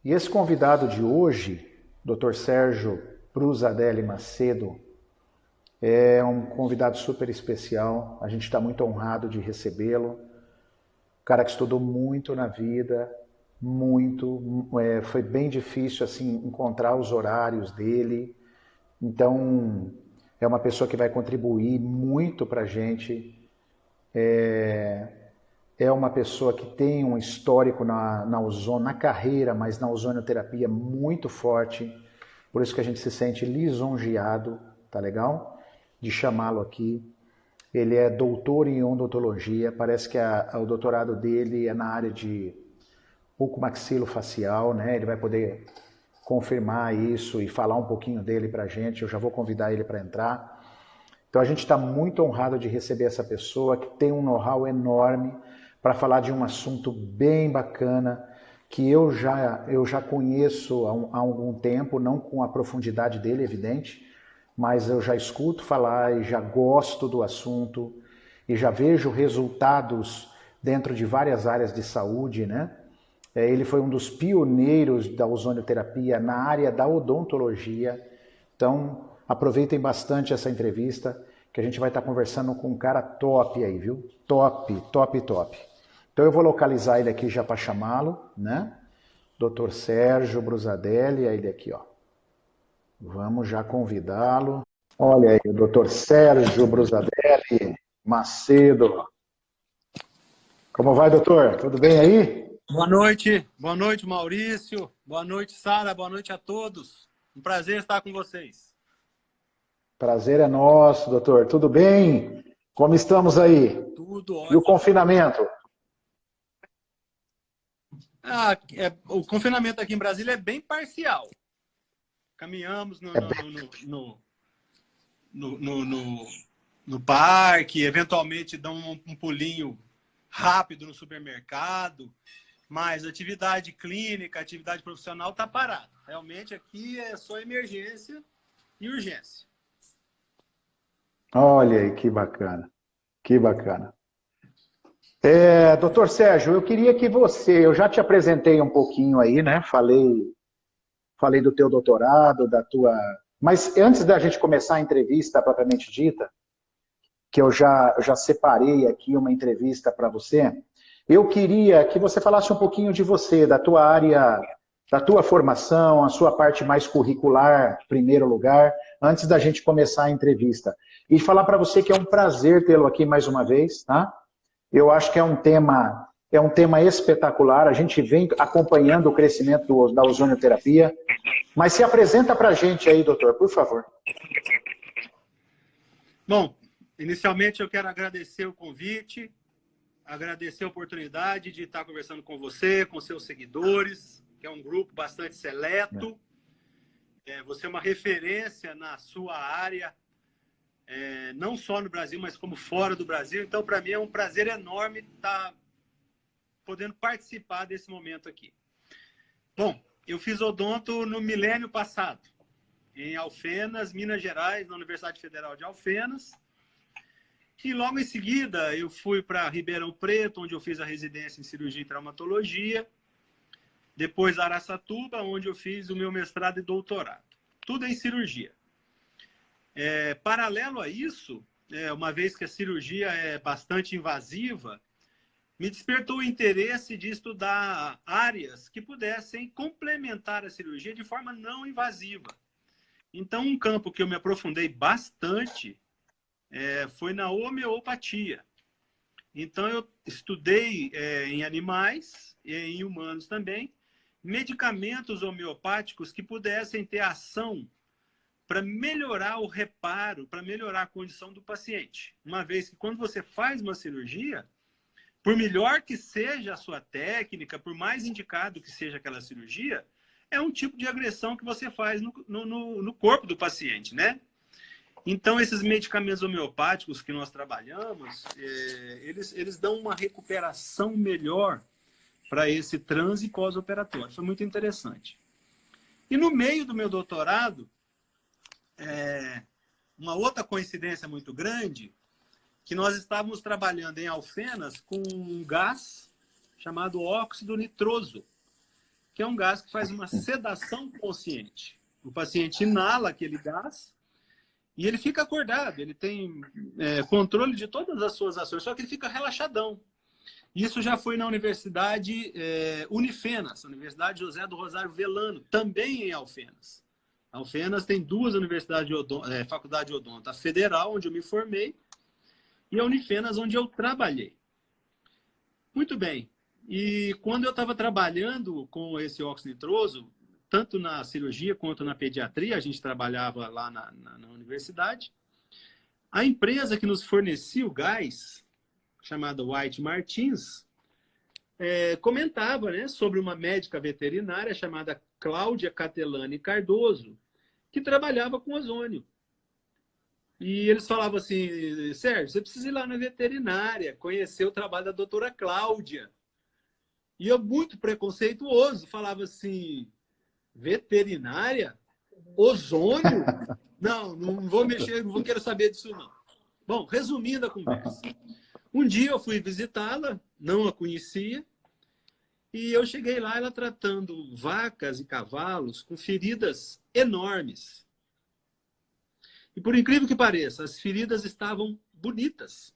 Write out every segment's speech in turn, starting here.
E esse convidado de hoje, Dr. Sérgio Brusadelli Macedo, é um convidado super especial. A gente está muito honrado de recebê-lo. Um cara que estudou muito na vida, muito. Foi bem difícil assim encontrar os horários dele. Então, é uma pessoa que vai contribuir muito para a gente. É uma pessoa que tem um histórico na carreira, mas na ozonioterapia muito forte. Por isso que a gente se sente lisonjeado, tá legal? De chamá-lo aqui. Ele é doutor em odontologia, parece que o doutorado dele é na área de bucomaxilofacial, né? Ele vai poder confirmar isso e falar um pouquinho dele pra gente. Eu já vou convidar ele para entrar. Então a gente está muito honrado de receber essa pessoa que tem um know-how enorme para falar de um assunto bem bacana que eu já conheço há algum tempo, não com a profundidade dele, evidente, mas eu já escuto falar e já gosto do assunto e já vejo resultados dentro de várias áreas de saúde, né? Ele foi um dos pioneiros da ozonioterapia na área da odontologia. Então, aproveitem bastante essa entrevista, que a gente vai estar conversando com um cara top aí, viu? Top, top, top. Então eu vou localizar ele aqui já para chamá-lo, né? Dr. Sérgio Brusadelli, é ele aqui, ó. Vamos já convidá-lo. Olha aí, o Dr. Sérgio Brusadelli Macedo. Como vai, doutor? Tudo bem aí? Boa noite, Maurício. Boa noite, Sara. Boa noite a todos. Um prazer estar com vocês. Prazer é nosso, doutor. Tudo bem? Como estamos aí? Tudo E o ótimo. confinamento? O confinamento aqui em Brasília é bem parcial. Caminhamos no parque, eventualmente dão um pulinho rápido no supermercado, mas atividade clínica, atividade profissional está parada. Realmente aqui é só emergência e urgência. Olha aí, que bacana. Que bacana. Doutor Sérgio, eu queria que eu já te apresentei um pouquinho aí, né? Falei do teu doutorado, da tua... Mas antes da gente começar a entrevista propriamente dita, que eu já separei aqui uma entrevista para você, eu queria que você falasse um pouquinho de você, da tua área, da tua formação, a sua parte mais curricular, em primeiro lugar, antes da gente começar a entrevista. E falar para você que é um prazer tê-lo aqui mais uma vez, tá? Eu acho que é um tema espetacular, a gente vem acompanhando o crescimento da ozonioterapia, mas se apresenta para a gente aí, doutor, por favor. Bom, inicialmente eu quero agradecer o convite, agradecer a oportunidade de estar conversando com você, com seus seguidores, que é um grupo bastante seleto. Você é uma referência na sua área, não só no Brasil, mas como fora do Brasil. Então, para mim, é um prazer enorme estar podendo participar desse momento aqui. Bom, eu fiz odonto no milênio passado, em Alfenas, Minas Gerais, na Universidade Federal de Alfenas. E logo em seguida, eu fui para Ribeirão Preto, onde eu fiz a residência em cirurgia e traumatologia. Depois, Araçatuba, onde eu fiz o meu mestrado e doutorado. Tudo em cirurgia. Paralelo a isso, uma vez que a cirurgia é bastante invasiva, me despertou o interesse de estudar áreas que pudessem complementar a cirurgia de forma não invasiva. Então, um campo que eu me aprofundei bastante foi na homeopatia. Então, eu estudei em animais e em humanos também, medicamentos homeopáticos que pudessem ter ação para melhorar o reparo, para melhorar a condição do paciente. Uma vez que quando você faz uma cirurgia, por melhor que seja a sua técnica, por mais indicado que seja aquela cirurgia, é um tipo de agressão que você faz no corpo do paciente, né? Então, esses medicamentos homeopáticos que nós trabalhamos, eles dão uma recuperação melhor para esse transe pós-operatório. Foi muito interessante. E no meio do meu doutorado, uma outra coincidência muito grande, que nós estávamos trabalhando em Alfenas com um gás chamado óxido nitroso, que é um gás que faz uma sedação consciente. O paciente inala aquele gás e ele fica acordado, ele tem controle de todas as suas ações, só que ele fica relaxadão. Isso já foi na Universidade Unifenas, Universidade José do Rosário Velano, também em Alfenas. Alfenas tem duas universidades de faculdade de odonto, a Federal, onde eu me formei, e a Unifenas, onde eu trabalhei. Muito bem. E quando eu estava trabalhando com esse óxido nitroso, tanto na cirurgia quanto na pediatria, a gente trabalhava lá na universidade, a empresa que nos fornecia o gás, chamada White Martins, comentava, né, sobre uma médica veterinária chamada Cláudia Catelani Cardoso, que trabalhava com ozônio. E eles falavam assim, Sérgio, você precisa ir lá na veterinária, conhecer o trabalho da doutora Cláudia. E eu, muito preconceituoso, falava assim, veterinária? Ozônio? Não vou mexer, não quero saber disso não. Bom, resumindo a conversa. Um dia eu fui visitá-la, não a conhecia, e eu cheguei lá, ela tratando vacas e cavalos com feridas enormes. E por incrível que pareça, as feridas estavam bonitas.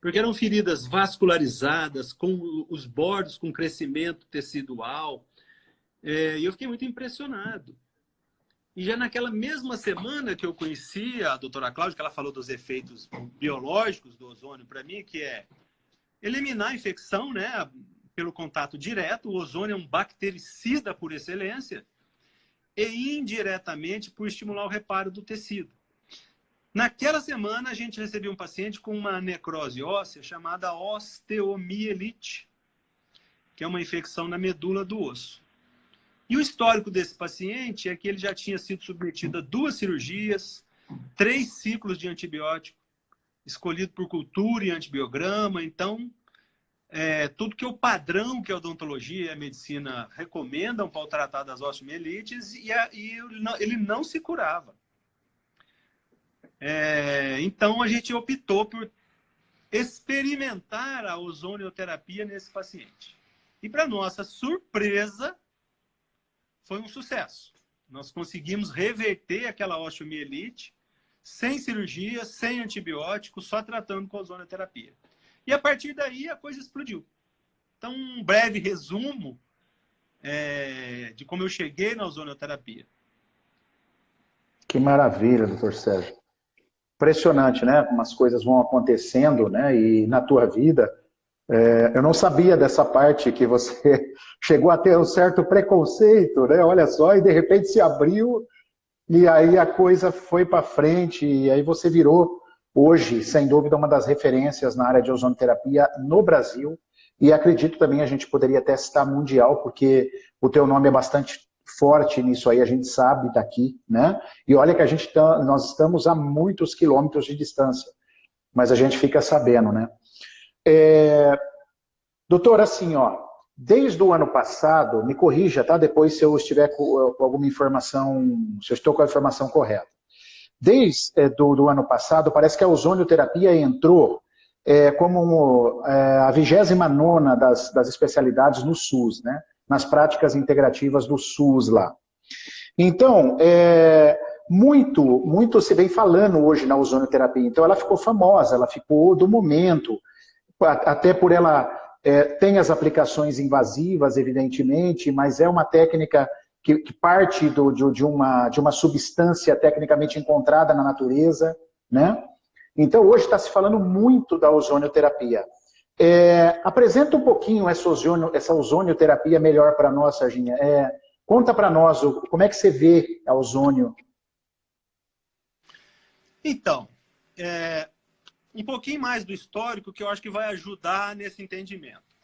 Porque eram feridas vascularizadas, com os bordos com crescimento tecidual. E eu fiquei muito impressionado. E já naquela mesma semana que eu conheci a doutora Cláudia, que ela falou dos efeitos biológicos do ozônio para mim, que é eliminar a infecção, né, pelo contato direto. O ozônio é um bactericida por excelência. E indiretamente por estimular o reparo do tecido. Naquela semana, a gente recebeu um paciente com uma necrose óssea chamada osteomielite, que é uma infecção na medula do osso. E o histórico desse paciente é que ele já tinha sido submetido a 2 cirurgias, 3 ciclos de antibiótico, escolhido por cultura e antibiograma. Então, tudo que é o padrão que a odontologia e a medicina recomendam para o tratar das osteomielites, e ele não se curava. Então, a gente optou por experimentar a ozonioterapia nesse paciente. E, para nossa surpresa, foi um sucesso. Nós conseguimos reverter aquela osteomielite sem cirurgia, sem antibiótico, só tratando com ozonioterapia. E, a partir daí, a coisa explodiu. Então, um breve resumo de como eu cheguei na ozonioterapia. Que maravilha, doutor Sérgio. Impressionante, né? Como as coisas vão acontecendo, né? E na tua vida, eu não sabia dessa parte que você chegou a ter um certo preconceito, né? Olha só, e de repente se abriu e aí a coisa foi para frente e aí você virou hoje, sem dúvida, uma das referências na área de ozonoterapia no Brasil, e acredito também a gente poderia até citar mundial, porque o teu nome é bastante forte nisso aí, a gente sabe daqui, né? E olha que nós estamos a muitos quilômetros de distância, mas a gente fica sabendo, né? Doutor, assim, ó, desde o ano passado, me corrija, tá? Depois se eu estiver com alguma informação, se eu estou com a informação correta. Desde do ano passado, parece que a ozonioterapia entrou como a 29ª das especialidades no SUS, né? Nas práticas integrativas do SUS lá. Então, muito se vem falando hoje na ozonioterapia. Então, ela ficou famosa, ela ficou do momento, até por ela tem as aplicações invasivas, evidentemente, mas é uma técnica que parte de uma substância tecnicamente encontrada na natureza, né? Então, hoje está se falando muito da ozonioterapia. Apresenta um pouquinho essa ozonioterapia melhor para nós, Serginha. Conta para nós como é que você vê a ozônio. Então, um pouquinho mais do histórico que eu acho que vai ajudar nesse entendimento.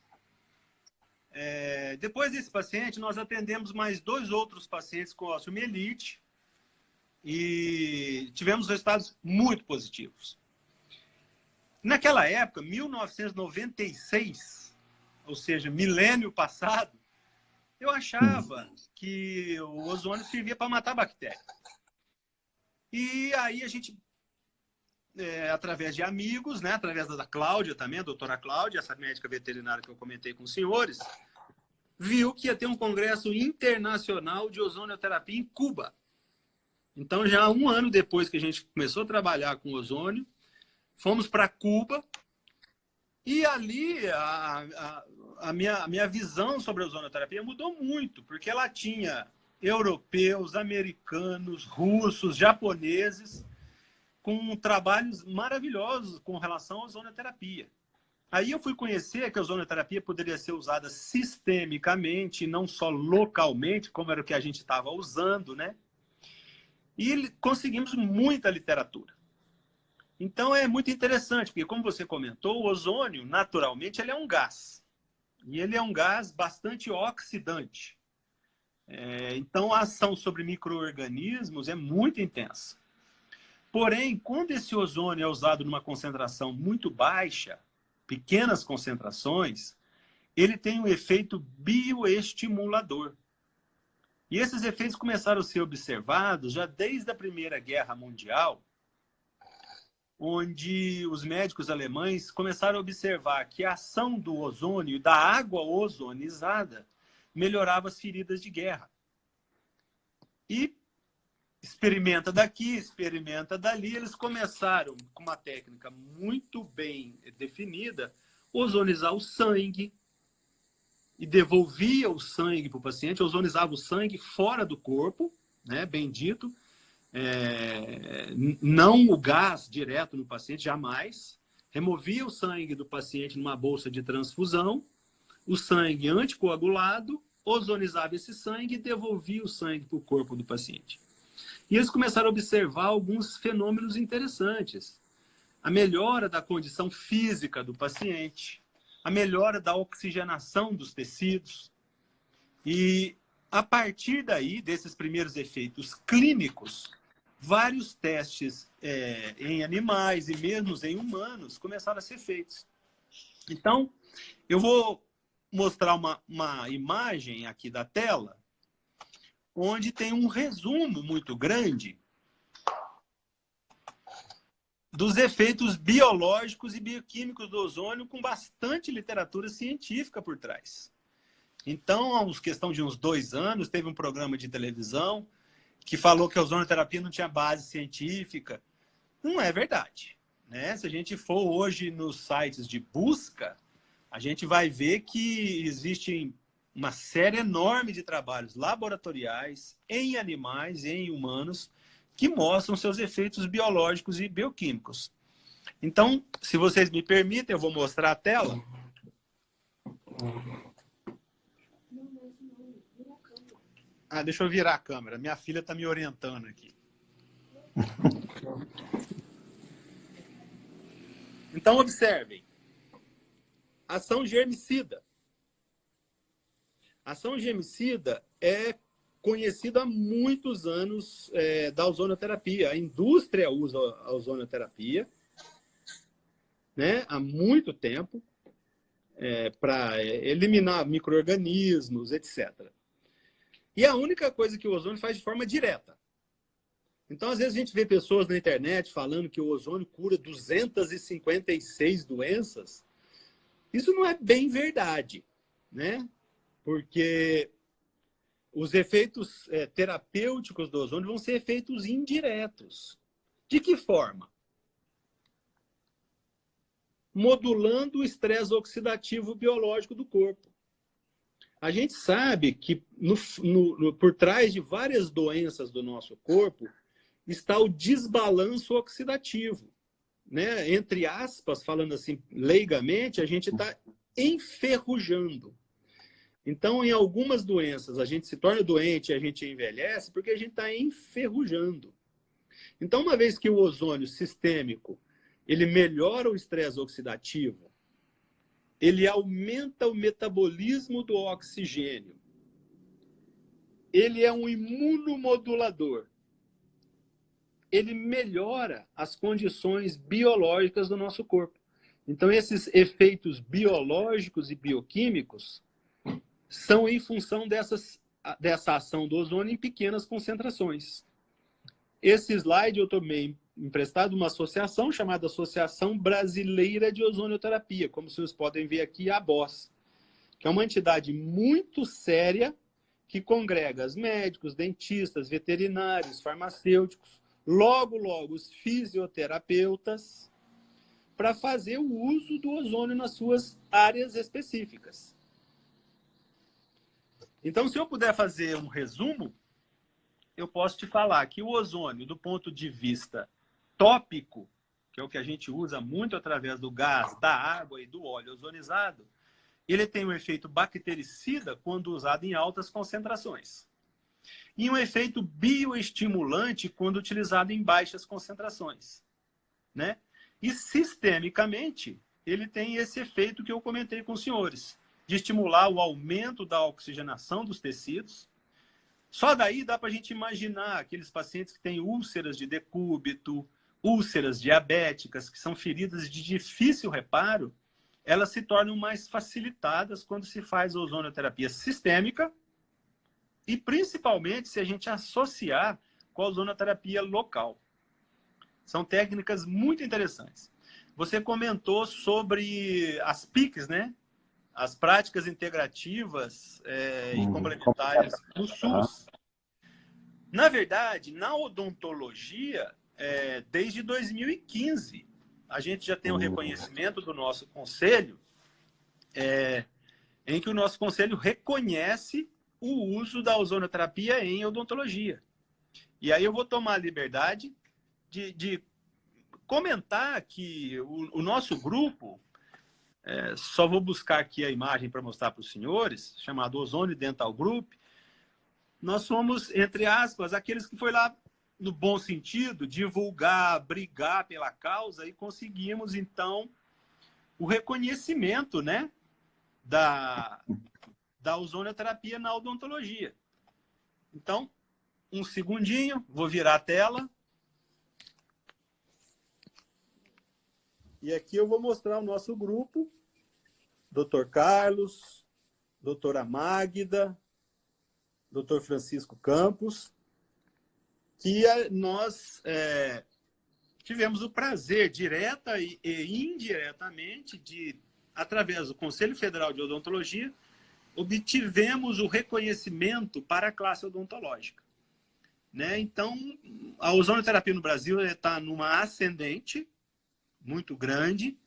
Depois desse paciente, nós atendemos mais 2 outros pacientes com osteomielite e tivemos resultados muito positivos. Naquela época, 1996, ou seja, milênio passado, eu achava que o ozônio servia para matar bactéria. E aí a gente, através de amigos, né, através da Cláudia também, a doutora Cláudia, essa médica veterinária que eu comentei com os senhores, viu que ia ter um congresso internacional de ozonioterapia em Cuba. Então, já 1 ano depois que a gente começou a trabalhar com ozônio, fomos para Cuba e ali a minha visão sobre a ozonioterapia mudou muito, porque ela tinha europeus, americanos, russos, japoneses, com trabalhos maravilhosos com relação à ozonioterapia. Aí eu fui conhecer que a ozonioterapia poderia ser usada sistemicamente, não só localmente, como era o que a gente estava usando, né? E conseguimos muita literatura. Então é muito interessante, porque como você comentou, o ozônio, naturalmente, ele é um gás. E ele é um gás bastante oxidante. Então a ação sobre micro-organismos é muito intensa. Porém, quando esse ozônio é usado numa concentração muito baixa, pequenas concentrações, ele tem um efeito bioestimulador. E esses efeitos começaram a ser observados já desde a Primeira Guerra Mundial, onde os médicos alemães começaram a observar que a ação do ozônio e da água ozonizada melhorava as feridas de guerra. E experimenta daqui, experimenta dali, eles começaram, com uma técnica muito bem definida, ozonizar o sangue e devolvia o sangue para o paciente, ozonizava o sangue fora do corpo, né, bem dito, não o gás direto no paciente, jamais. Removia o sangue do paciente numa bolsa de transfusão, o sangue anticoagulado, ozonizava esse sangue e devolvia o sangue para o corpo do paciente. E eles começaram a observar alguns fenômenos interessantes. A melhora da condição física do paciente, a melhora da oxigenação dos tecidos. E, a partir daí, desses primeiros efeitos clínicos, vários testes em animais e mesmo em humanos começaram a ser feitos. Então, eu vou mostrar uma imagem aqui da tela, onde tem um resumo muito grande dos efeitos biológicos e bioquímicos do ozônio, com bastante literatura científica por trás. Então, há questão de uns 2 anos, teve um programa de televisão que falou que a ozonioterapia não tinha base científica. Não é verdade, né? Se a gente for hoje nos sites de busca, a gente vai ver que existem uma série enorme de trabalhos laboratoriais em animais e em humanos que mostram seus efeitos biológicos e bioquímicos. Então, se vocês me permitem, eu vou mostrar a tela. Deixa eu virar a câmera. Minha filha está me orientando aqui. Então, observem. Ação germicida. A ação germicida é conhecida há muitos anos da ozonioterapia. A indústria usa a ozonioterapia, né, há muito tempo para eliminar micro-organismos, etc. E a única coisa que o ozônio faz de forma direta. Então, às vezes, a gente vê pessoas na internet falando que o ozônio cura 256 doenças. Isso não é bem verdade, né? Porque os efeitos terapêuticos do ozônio vão ser efeitos indiretos. De que forma? Modulando o estresse oxidativo biológico do corpo. A gente sabe que por trás de várias doenças do nosso corpo está o desbalanço oxidativo, né? Entre aspas, falando assim leigamente, a gente está enferrujando. Então, em algumas doenças, a gente se torna doente e a gente envelhece porque a gente está enferrujando. Então, uma vez que o ozônio sistêmico ele melhora o estresse oxidativo, ele aumenta o metabolismo do oxigênio, ele é um imunomodulador, ele melhora as condições biológicas do nosso corpo. Então, esses efeitos biológicos e bioquímicos são em função dessa ação do ozônio em pequenas concentrações. Esse slide eu tomei emprestado de uma associação chamada Associação Brasileira de Ozonioterapia, como vocês podem ver aqui, a ABOS. que é uma entidade muito séria que congrega os médicos, dentistas, veterinários, farmacêuticos, logo os fisioterapeutas, para fazer o uso do ozônio nas suas áreas específicas. Então, se eu puder fazer um resumo, eu posso te falar que o ozônio, do ponto de vista tópico, que é o que a gente usa muito através do gás, da água e do óleo ozonizado, ele tem um efeito bactericida quando usado em altas concentrações. E um efeito bioestimulante quando utilizado em baixas concentrações, né? E sistemicamente, ele tem esse efeito que eu comentei com os senhores, de estimular o aumento da oxigenação dos tecidos. Só daí dá para a gente imaginar aqueles pacientes que têm úlceras de decúbito, úlceras diabéticas, que são feridas de difícil reparo, elas se tornam mais facilitadas quando se faz ozonioterapia sistêmica e principalmente se a gente associar com a ozonioterapia local. São técnicas muito interessantes. Você comentou sobre as PICs, né? As práticas integrativas e complementares do SUS. Na verdade, na odontologia, desde 2015, a gente já tem um reconhecimento do nosso conselho, em que o nosso conselho reconhece o uso da ozonioterapia em odontologia. E aí eu vou tomar a liberdade de comentar que o nosso grupo, só vou buscar aqui a imagem para mostrar para os senhores, chamado Ozônio Dental Group. Nós somos, entre aspas, aqueles que foi lá, no bom sentido, divulgar, brigar pela causa e conseguimos, então, o reconhecimento, né, da ozonioterapia na odontologia. Então, um segundinho, vou virar a tela. E aqui eu vou mostrar o nosso grupo, Dr. Carlos, doutora Magda, Dr. Francisco Campos, que nós tivemos o prazer, direta e indiretamente, de, através do Conselho Federal de Odontologia, obtivemos o reconhecimento para a classe odontológica, né? Então, a ozonioterapia no Brasil está numa ascendente muito grande.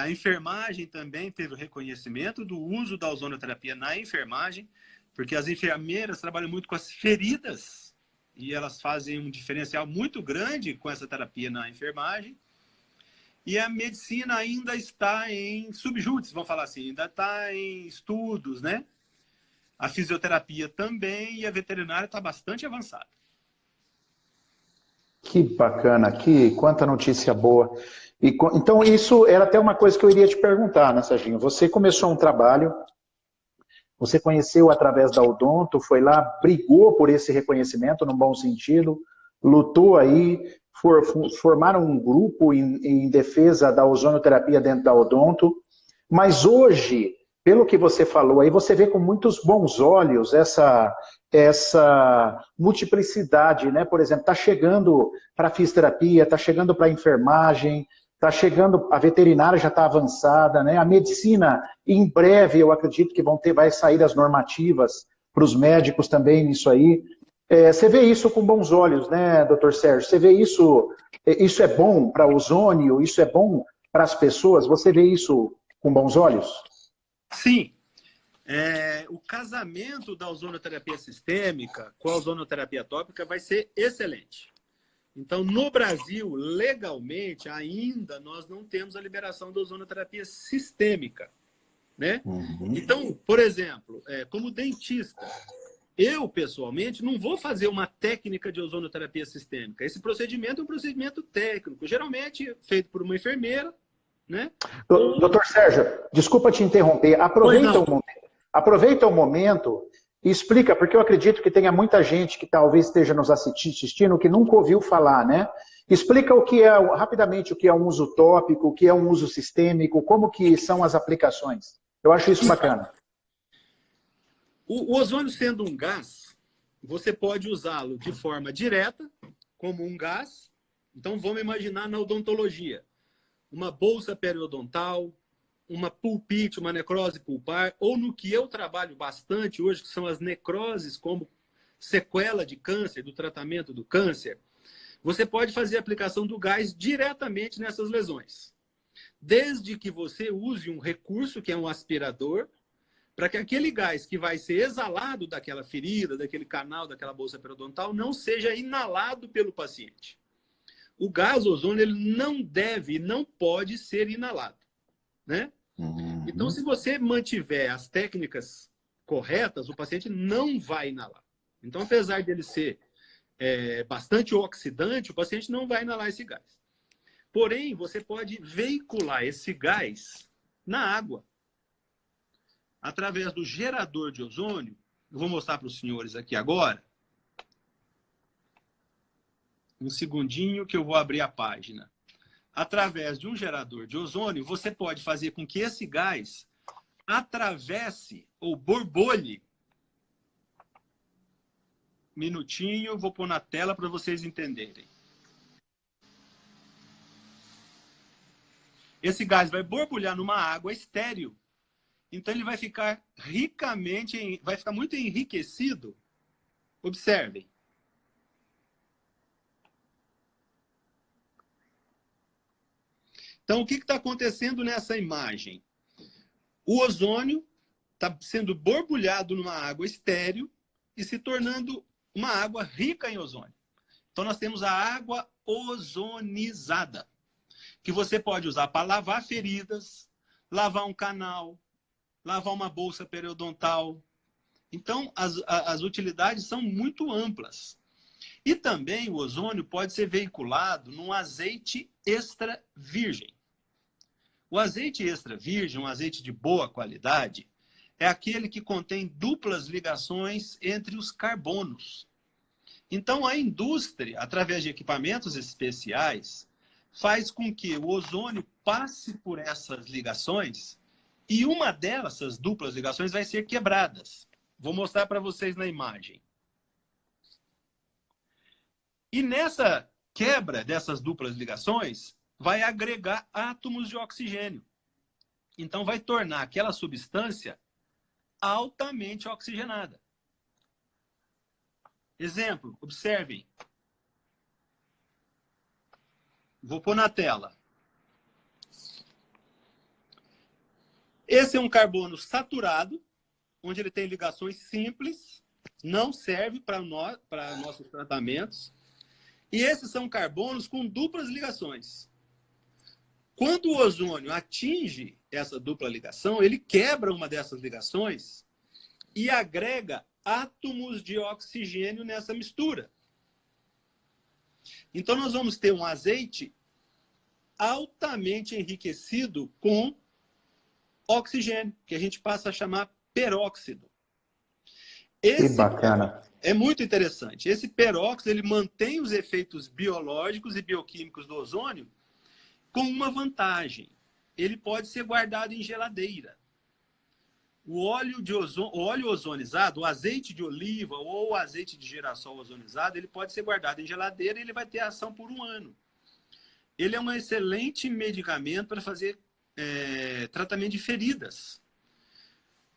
A enfermagem também teve o reconhecimento do uso da ozonioterapia na enfermagem, porque as enfermeiras trabalham muito com as feridas e elas fazem um diferencial muito grande com essa terapia na enfermagem. E a medicina ainda está em subjúdice, vamos falar assim, ainda está em estudos, né? A fisioterapia também, e a veterinária está bastante avançada. Que bacana, quanta notícia boa. Então, isso era até uma coisa que eu iria te perguntar, né, Serginho? Você começou um trabalho, você conheceu através da Odonto, foi lá, brigou por esse reconhecimento, no bom sentido, lutou aí, formaram um grupo em defesa da ozonioterapia dentro da Odonto, mas hoje, pelo que você falou aí, você vê com muitos bons olhos essa multiplicidade, né? Por exemplo, está chegando para a fisioterapia, está chegando para a enfermagem, está chegando, a veterinária já está avançada, né? A medicina, em breve, eu acredito que vai sair as normativas para os médicos também nisso aí. Você vê isso com bons olhos, né, doutor Sérgio? Você vê isso é bom para o ozônio, isso é bom para as pessoas? Você vê isso com bons olhos? Sim. O casamento da ozonioterapia sistêmica com a ozonioterapia tópica vai ser excelente. Então, no Brasil, legalmente, ainda nós não temos a liberação da ozonioterapia sistêmica, né? Uhum. Então, por exemplo, como dentista, eu, pessoalmente, não vou fazer uma técnica de ozonioterapia sistêmica. Esse procedimento é um procedimento técnico, geralmente feito por uma enfermeira, né? Doutor Sérgio, desculpa te interromper. Aproveita o momento e explica, porque eu acredito que tenha muita gente que talvez esteja nos assistindo que nunca ouviu falar, né? Explica rapidamente o que é um uso tópico, o que é um uso sistêmico, como que são as aplicações. Eu acho isso bacana. O ozônio sendo um gás, você pode usá-lo de forma direta, como um gás. Então, vamos imaginar na odontologia. Uma bolsa periodontal, uma pulpite, uma necrose pulpar, ou no que eu trabalho bastante hoje, que são as necroses como sequela de câncer, do tratamento do câncer, você pode fazer a aplicação do gás diretamente nessas lesões. Desde que você use um recurso, que é um aspirador, para que aquele gás que vai ser exalado daquela ferida, daquele canal, daquela bolsa periodontal, não seja inalado pelo paciente. O gás ozônio ele não deve e não pode ser inalado, né? Então, se você mantiver as técnicas corretas, o paciente não vai inalar. Então, apesar dele ser bastante oxidante, o paciente não vai inalar esse gás. Porém, você pode veicular esse gás na água através do gerador de ozônio. Eu vou mostrar para os senhores aqui agora. Um segundinho que eu vou abrir a página. Através de um gerador de ozônio, você pode fazer com que esse gás atravesse ou borbulhe. Minutinho, vou pôr na tela para vocês entenderem. Esse gás vai borbulhar numa água estéril. Então ele vai ficar vai ficar muito enriquecido. Observem. Então, o que está acontecendo nessa imagem? O ozônio está sendo borbulhado numa água estéril e se tornando uma água rica em ozônio. Então, nós temos a água ozonizada, que você pode usar para lavar feridas, lavar um canal, lavar uma bolsa periodontal. Então, as utilidades são muito amplas. E também o ozônio pode ser veiculado num azeite extra virgem. O azeite extra virgem, um azeite de boa qualidade, é aquele que contém duplas ligações entre os carbonos. Então, a indústria, através de equipamentos especiais, faz com que o ozônio passe por essas ligações e uma dessas duplas ligações vai ser quebradas. Vou mostrar para vocês na imagem. E nessa quebra dessas duplas ligações, vai agregar átomos de oxigênio. Então, vai tornar aquela substância altamente oxigenada. Exemplo, observem. Vou pôr na tela. Esse é um carbono saturado, onde ele tem ligações simples, não serve para nossos tratamentos. E esses são carbonos com duplas ligações. Quando o ozônio atinge essa dupla ligação, ele quebra uma dessas ligações e agrega átomos de oxigênio nessa mistura. Então, nós vamos ter um azeite altamente enriquecido com oxigênio, que a gente passa a chamar peróxido. Que bacana. É muito interessante. Esse peróxido ele mantém os efeitos biológicos e bioquímicos do ozônio com uma vantagem. Ele pode ser guardado em geladeira. O óleo ozonizado, o azeite de oliva ou o azeite de girassol ozonizado, ele pode ser guardado em geladeira e ele vai ter ação por 1 ano. Ele é um excelente medicamento para fazer tratamento de feridas.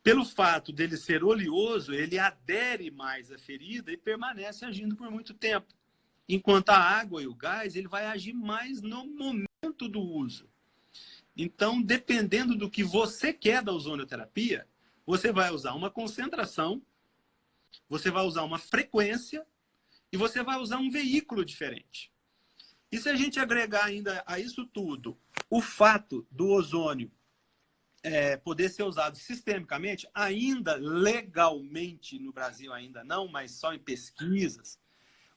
Pelo fato dele ser oleoso, ele adere mais à ferida e permanece agindo por muito tempo. Enquanto a água e o gás, ele vai agir mais no momento do uso. Então, dependendo do que você quer da ozonioterapia, você vai usar uma concentração, você vai usar uma frequência e você vai usar um veículo diferente. E se a gente agregar ainda a isso tudo o fato do ozônio poder ser usado sistemicamente, ainda legalmente no Brasil ainda não, mas só em pesquisas,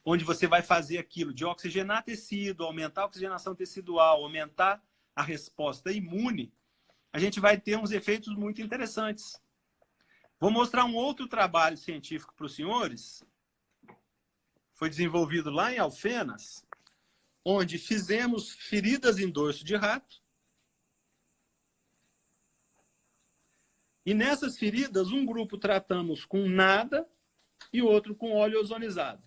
onde você vai fazer aquilo de oxigenar tecido, aumentar a oxigenação tecidual, aumentar a resposta imune, a gente vai ter uns efeitos muito interessantes. Vou mostrar um outro trabalho científico para os senhores. Foi desenvolvido lá em Alfenas, onde fizemos feridas em dorso de rato. E nessas feridas, um grupo tratamos com nada e outro com óleo ozonizado.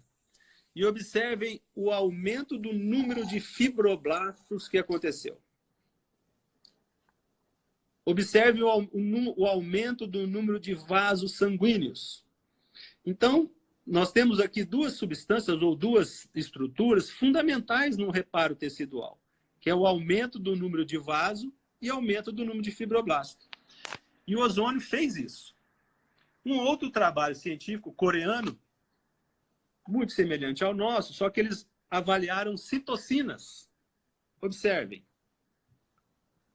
E observem o aumento do número de fibroblastos que aconteceu. Observe o aumento do número de vasos sanguíneos. Então, nós temos aqui duas substâncias ou duas estruturas fundamentais no reparo tecidual, que é o aumento do número de vaso e aumento do número de fibroblastos. E o ozônio fez isso. Um outro trabalho científico coreano, muito semelhante ao nosso, só que eles avaliaram citocinas. Observem.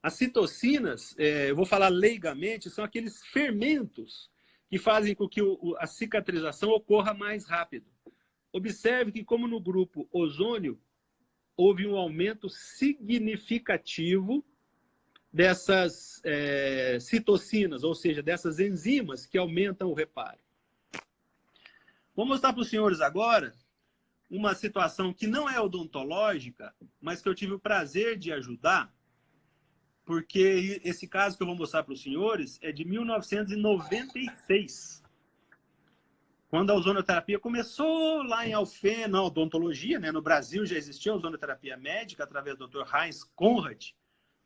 As citocinas, eu vou falar leigamente, são aqueles fermentos que fazem com que a cicatrização ocorra mais rápido. Observe que, como no grupo ozônio, houve um aumento significativo dessas citocinas, ou seja, dessas enzimas que aumentam o reparo. Vou mostrar para os senhores agora uma situação que não é odontológica, mas que eu tive o prazer de ajudar, porque esse caso que eu vou mostrar para os senhores é de 1996, quando a ozonoterapia começou lá em Alfena, na odontologia, né? No Brasil já existia a ozonoterapia médica através do Dr. Heinz Conrad,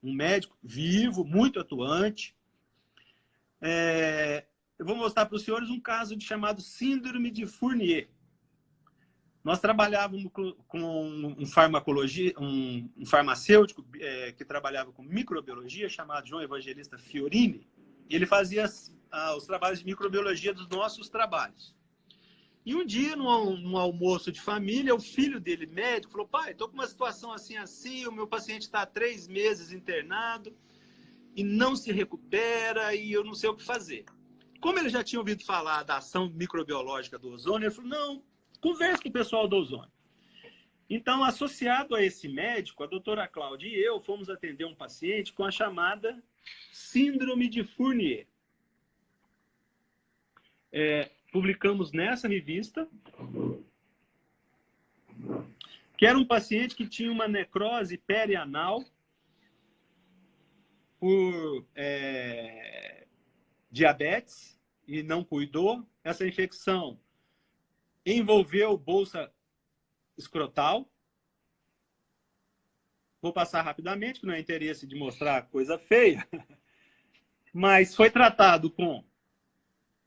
um médico vivo, muito atuante. Eu vou mostrar para os senhores um caso chamado síndrome de Fournier. Nós trabalhávamos com um farmacêutico que trabalhava com microbiologia, chamado João Evangelista Fiorini, e ele fazia os trabalhos de microbiologia dos nossos trabalhos. E um dia, num almoço de família, o filho dele, médico, falou: pai, estou com uma situação assim, o meu paciente está há 3 meses internado e não se recupera e eu não sei o que fazer. Como ele já tinha ouvido falar da ação microbiológica do ozônio, ele falou: não, converse com o pessoal do ozônio. Então, associado a esse médico, a doutora Cláudia e eu fomos atender um paciente com a chamada síndrome de Fournier. Publicamos nessa revista, que era um paciente que tinha uma necrose perianal por diabetes e não cuidou. Essa infecção envolveu bolsa escrotal. Vou passar rapidamente, que não é interesse de mostrar coisa feia, mas foi tratado com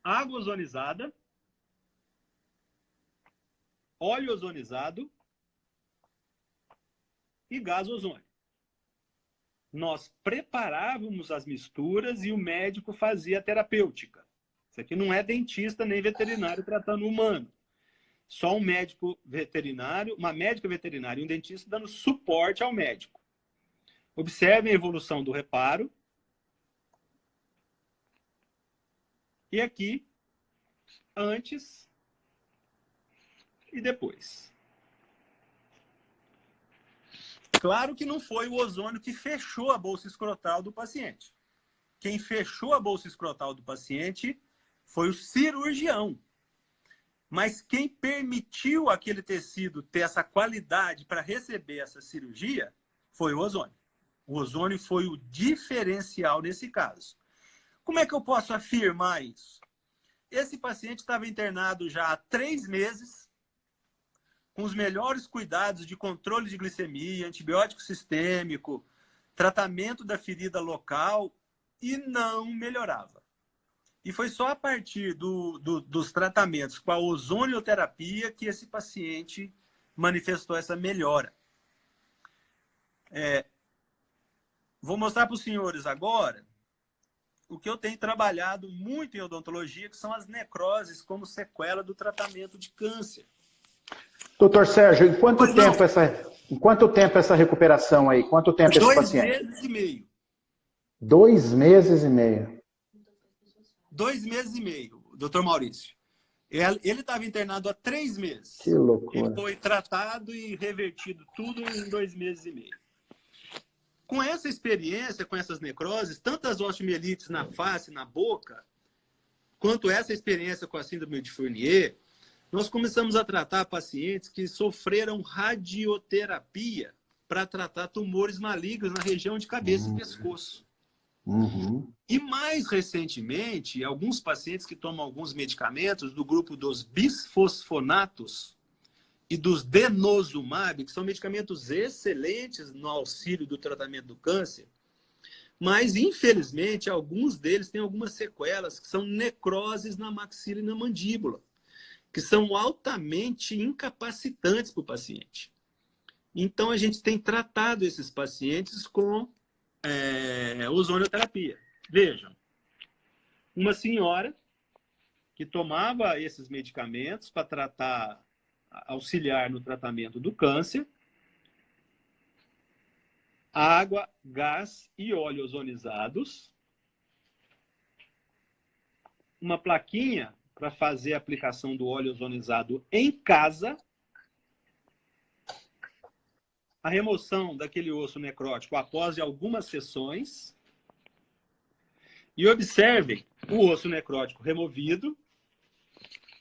água ozonizada, óleo ozonizado e gás ozônio. Nós preparávamos as misturas e o médico fazia a terapêutica. Isso aqui não é dentista nem veterinário tratando humano. Só um médico veterinário, uma médica veterinária e um dentista dando suporte ao médico. Observem a evolução do reparo. E aqui, antes e depois. Claro que não foi o ozônio que fechou a bolsa escrotal do paciente. Quem fechou a bolsa escrotal do paciente foi o cirurgião. Mas quem permitiu aquele tecido ter essa qualidade para receber essa cirurgia foi o ozônio. O ozônio foi o diferencial nesse caso. Como é que eu posso afirmar isso? Esse paciente estava internado já há 3 meses, com os melhores cuidados de controle de glicemia, antibiótico sistêmico, tratamento da ferida local, e não melhorava. E foi só a partir dos tratamentos com a ozonioterapia que esse paciente manifestou essa melhora. Vou mostrar para os senhores agora o que eu tenho trabalhado muito em odontologia, que são as necroses como sequela do tratamento de câncer. Doutor Sérgio, em quanto tempo essa recuperação aí? Quanto tempo esse paciente? 2 meses e meio. 2 meses e meio. 2 meses e meio, doutor Maurício. Ele estava internado há 3 meses. Que loucura. Ele foi tratado e revertido tudo em 2 meses e meio. Com essa experiência, com essas necroses, tanto as osteomielites na face, na boca, quanto essa experiência com a síndrome de Fournier, nós começamos a tratar pacientes que sofreram radioterapia para tratar tumores malignos na região de cabeça e pescoço. E mais recentemente, alguns pacientes que tomam alguns medicamentos do grupo dos bisfosfonatos e dos denosumab, que são medicamentos excelentes no auxílio do tratamento do câncer, Mas, infelizmente, alguns deles têm algumas sequelas que são necroses na maxila e na mandíbula, que são altamente incapacitantes para o paciente. Então, a gente tem tratado esses pacientes com ozonioterapia. Vejam, uma senhora que tomava esses medicamentos para tratar, auxiliar no tratamento do câncer, água, gás e óleo ozonizados, uma plaquinha para fazer a aplicação do óleo ozonizado em casa, a remoção daquele osso necrótico após algumas sessões, e observem o osso necrótico removido,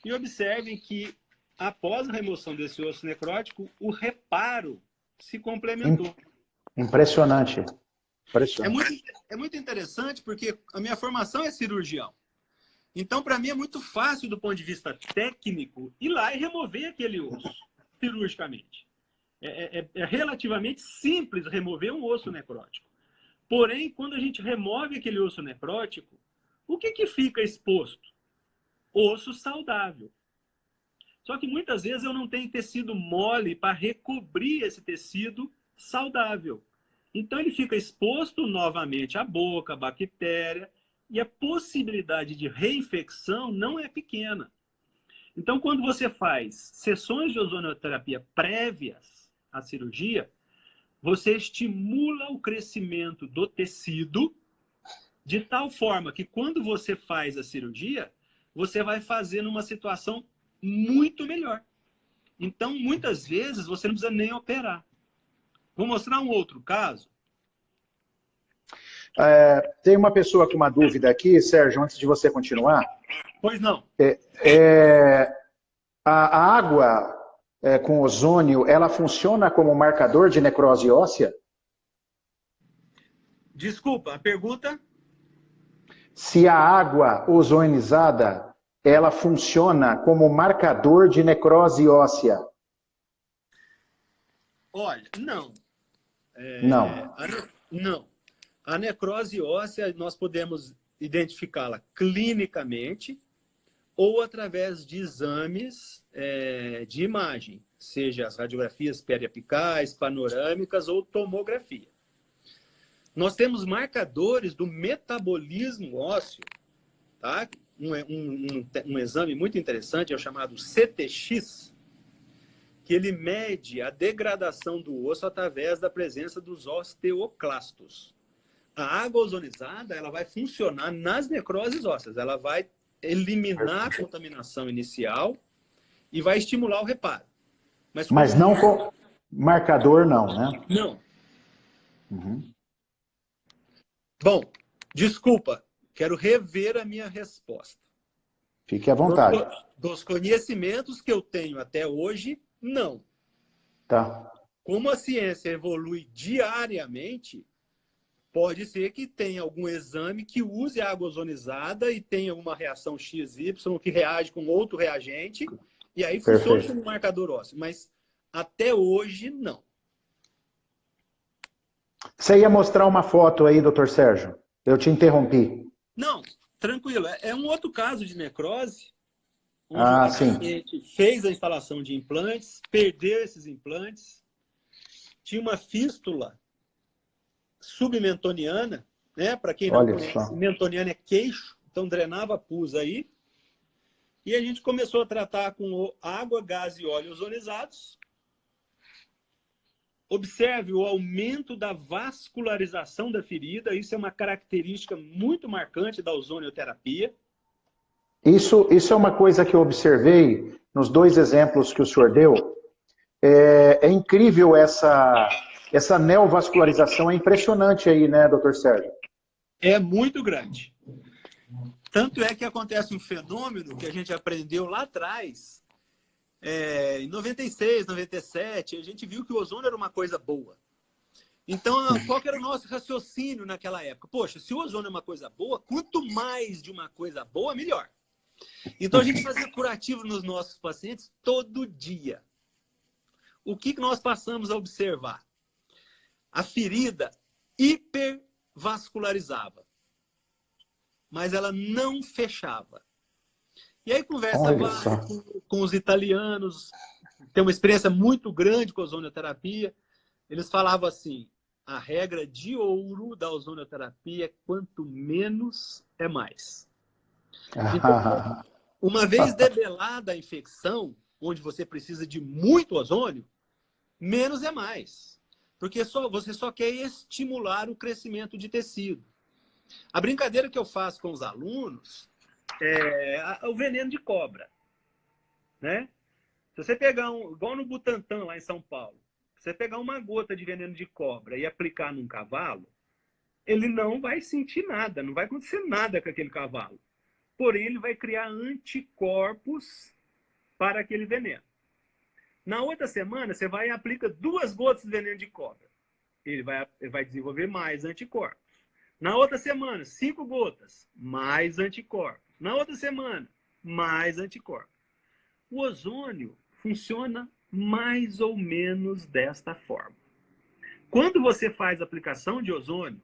e observem que após a remoção desse osso necrótico, o reparo se complementou. Impressionante. Impressionante. É muito interessante porque a minha formação é cirurgião. Então, para mim, é muito fácil, do ponto de vista técnico, ir lá e remover aquele osso cirurgicamente. É relativamente simples remover um osso necrótico. Porém, quando a gente remove aquele osso necrótico, o que fica exposto? Osso saudável. Só que muitas vezes eu não tenho tecido mole para recobrir esse tecido saudável. Então ele fica exposto novamente à boca, à bactéria, e a possibilidade de reinfecção não é pequena. Então, quando você faz sessões de ozonioterapia prévias à cirurgia, você estimula o crescimento do tecido de tal forma que quando você faz a cirurgia, você vai fazer numa situação muito melhor. Então, muitas vezes, você não precisa nem operar. Vou mostrar um outro caso. Tem uma pessoa com uma dúvida aqui, Sérgio, antes de você continuar. Pois não. A água com ozônio, ela funciona como marcador de necrose óssea? Desculpa, a pergunta? Se a água ozonizada, ela funciona como marcador de necrose óssea? Olha, não. Não. Não. A necrose óssea, nós podemos identificá-la clinicamente ou através de exames de imagem, seja as radiografias periapicais, panorâmicas ou tomografia. Nós temos marcadores do metabolismo ósseo, tá? Um exame muito interessante é o chamado CTX, que ele mede a degradação do osso através da presença dos osteoclastos. A água ozonizada, ela vai funcionar nas necroses ósseas, ela vai eliminar a contaminação inicial e vai estimular o reparo. Mas não com marcador, não, né? Não. Uhum. Bom, desculpa, quero rever a minha resposta. Fique à vontade. Dos conhecimentos que eu tenho até hoje, não. Tá. Como a ciência evolui diariamente, pode ser que tenha algum exame que use água ozonizada e tenha uma reação XY que reage com outro reagente, e aí funciona como marcador ósseo. Mas até hoje, não. Você ia mostrar uma foto aí, doutor Sérgio? Eu te interrompi. Não, tranquilo. É um outro caso de necrose, onde o paciente fez a instalação de implantes, perdeu esses implantes, tinha uma fístula submentoniana, né? Para quem não conhece, mentoniana é queixo, então drenava pus aí. E a gente começou a tratar com água, gás e óleo ozonizados. Observe o aumento da vascularização da ferida, isso é uma característica muito marcante da ozonioterapia. Isso é uma coisa que eu observei nos dois exemplos que o senhor deu. É incrível essa neovascularização, é impressionante aí, né, doutor Sérgio? É muito grande. Tanto é que acontece um fenômeno que a gente aprendeu lá atrás, em 96, 97, a gente viu que o ozônio era uma coisa boa. Então, qual que era o nosso raciocínio naquela época? Poxa, se o ozônio é uma coisa boa, quanto mais de uma coisa boa, melhor. Então, a gente fazia curativo nos nossos pacientes todo dia. O que nós passamos a observar? A ferida vascularizava, mas ela não fechava. E aí conversa com os italianos, tem uma experiência muito grande com a ozonioterapia. Eles falavam assim, a regra de ouro da ozonioterapia é quanto menos é mais. Então, uma vez debelada a infecção, onde você precisa de muito ozônio, menos é mais. Porque você só quer estimular o crescimento de tecido. A brincadeira que eu faço com os alunos é o veneno de cobra, né? Se você pegar igual no Butantã, lá em São Paulo, se você pegar uma gota de veneno de cobra e aplicar num cavalo, ele não vai sentir nada, não vai acontecer nada com aquele cavalo. Porém, ele vai criar anticorpos para aquele veneno. Na outra semana, você vai e aplica 2 gotas de veneno de cobra. Ele vai desenvolver mais anticorpos. Na outra semana, 5 gotas, mais anticorpos. Na outra semana, mais anticorpos. O ozônio funciona mais ou menos desta forma. Quando você faz aplicação de ozônio,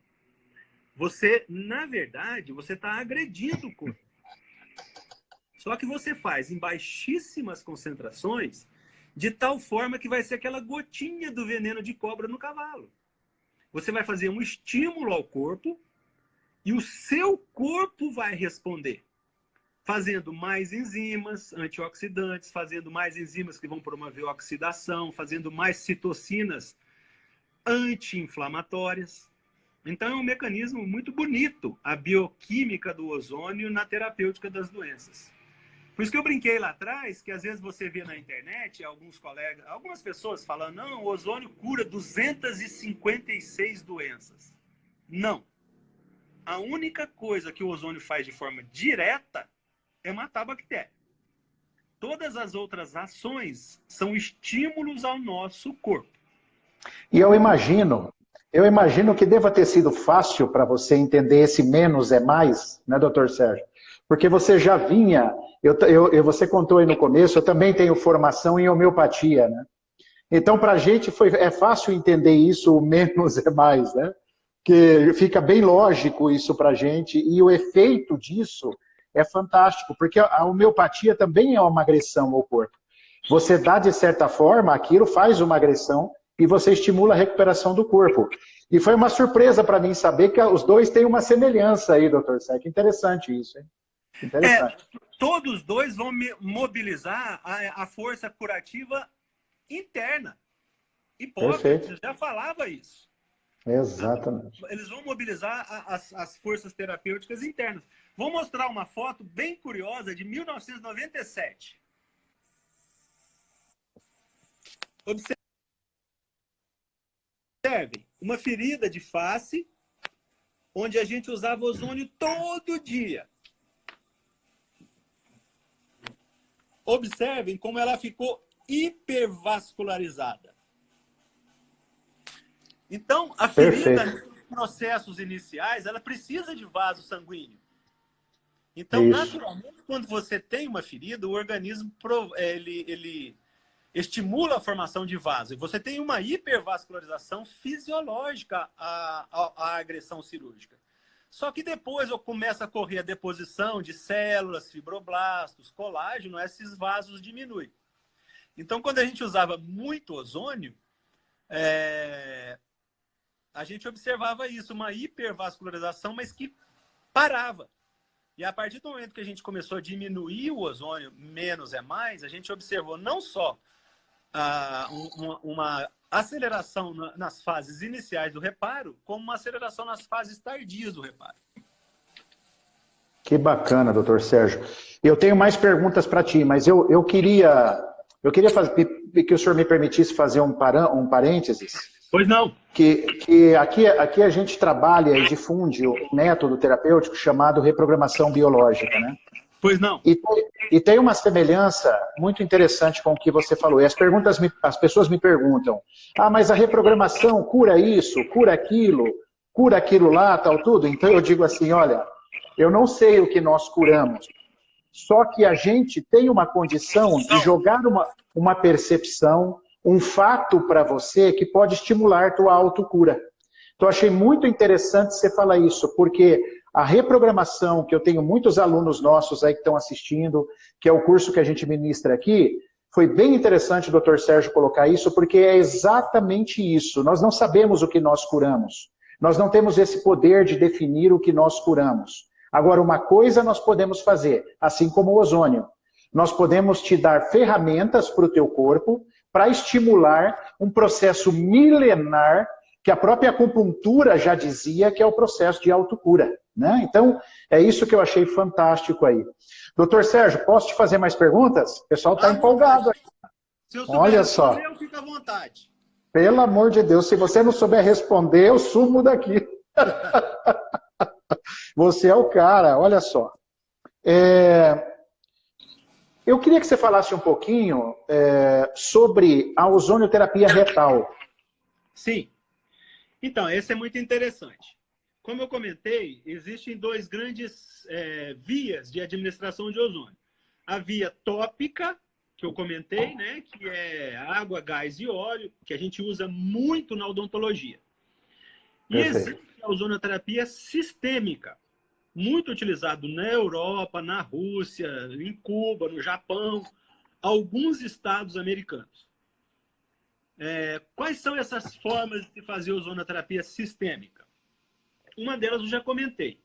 você, na verdade, você está agredindo o corpo. Só que você faz em baixíssimas concentrações, de tal forma que vai ser aquela gotinha do veneno de cobra no cavalo. Você vai fazer um estímulo ao corpo e o seu corpo vai responder, fazendo mais enzimas antioxidantes, fazendo mais enzimas que vão promover a oxidação, fazendo mais citocinas anti-inflamatórias. Então é um mecanismo muito bonito, a bioquímica do ozônio na terapêutica das doenças. Por isso que eu brinquei lá atrás, que às vezes você vê na internet alguns colegas, algumas pessoas falando, não, o ozônio cura 256 doenças. Não. A única coisa que o ozônio faz de forma direta é matar a bactéria. Todas as outras ações são estímulos ao nosso corpo. E eu imagino que deva ter sido fácil para você entender esse menos é mais, né, doutor Sérgio? Porque você já vinha, você contou aí no começo, eu também tenho formação em homeopatia, né? Então, para a gente é fácil entender isso, o menos é mais, né? Que fica bem lógico isso para a gente, e o efeito disso é fantástico, porque a homeopatia também é uma agressão ao corpo. Você dá, de certa forma, aquilo faz uma agressão e você estimula a recuperação do corpo. E foi uma surpresa para mim saber que os dois têm uma semelhança aí, doutor Sérgio. Interessante isso, hein? Interessante. Todos os dois vão mobilizar a força curativa interna. Hipócrates já falava isso. Exatamente. Eles vão mobilizar as forças terapêuticas internas. Vou mostrar uma foto bem curiosa de 1997. Observe uma ferida de face, onde a gente usava ozônio todo dia. Observem como ela ficou hipervascularizada. Então, a ferida, nos processos iniciais, ela precisa de vaso sanguíneo. Então, naturalmente, quando você tem uma ferida, o organismo ele estimula a formação de vaso. E você tem uma hipervascularização fisiológica à agressão cirúrgica. Só que depois começa a correr a deposição de células, fibroblastos, colágeno, esses vasos diminuem. Então, quando a gente usava muito ozônio, a gente observava isso, uma hipervascularização, mas que parava. E a partir do momento que a gente começou a diminuir o ozônio, menos é mais, a gente observou não só uma aceleração nas fases iniciais do reparo, como uma aceleração nas fases tardias do reparo. Que bacana, doutor Sérgio. Eu tenho mais perguntas para ti, mas eu queria que o senhor me permitisse fazer um parênteses. Pois não. Que aqui a gente trabalha e difunde o método terapêutico chamado reprogramação biológica, né? Pois não. E tem uma semelhança muito interessante com o que você falou. E as pessoas me perguntam, mas a reprogramação cura isso, cura aquilo lá, tal, tudo? Então eu digo assim, olha, eu não sei o que nós curamos, só que a gente tem uma condição de jogar uma percepção, um fato para você que pode estimular tua autocura. Então, achei muito interessante você falar isso, porque a reprogramação, que eu tenho muitos alunos nossos aí que estão assistindo, que é o curso que a gente ministra aqui, foi bem interessante o doutor Sérgio colocar isso, porque é exatamente isso. Nós não sabemos o que nós curamos. Nós não temos esse poder de definir o que nós curamos. Agora, uma coisa nós podemos fazer, assim como o ozônio. Nós podemos te dar ferramentas para o teu corpo para estimular um processo milenar que a própria acupuntura já dizia que é o processo de autocura, né? Então, é isso que eu achei fantástico aí. Doutor Sérgio, posso te fazer mais perguntas? O pessoal está empolgado aí. Se eu souber Olha responder, só. eu fico à vontade. Pelo amor de Deus, se você não souber responder, eu sumo daqui. Você é o cara, olha só. Eu queria que você falasse um pouquinho sobre a ozonioterapia retal. Sim. Então, esse é muito interessante. Como eu comentei, existem dois grandes vias de administração de ozônio. A via tópica, que eu comentei, né, que é água, gás e óleo, que a gente usa muito na odontologia. E existe a ozonoterapia sistêmica, muito utilizado na Europa, na Rússia, em Cuba, no Japão, alguns estados americanos. Quais são essas formas de fazer ozonoterapia sistêmica? Uma delas eu já comentei.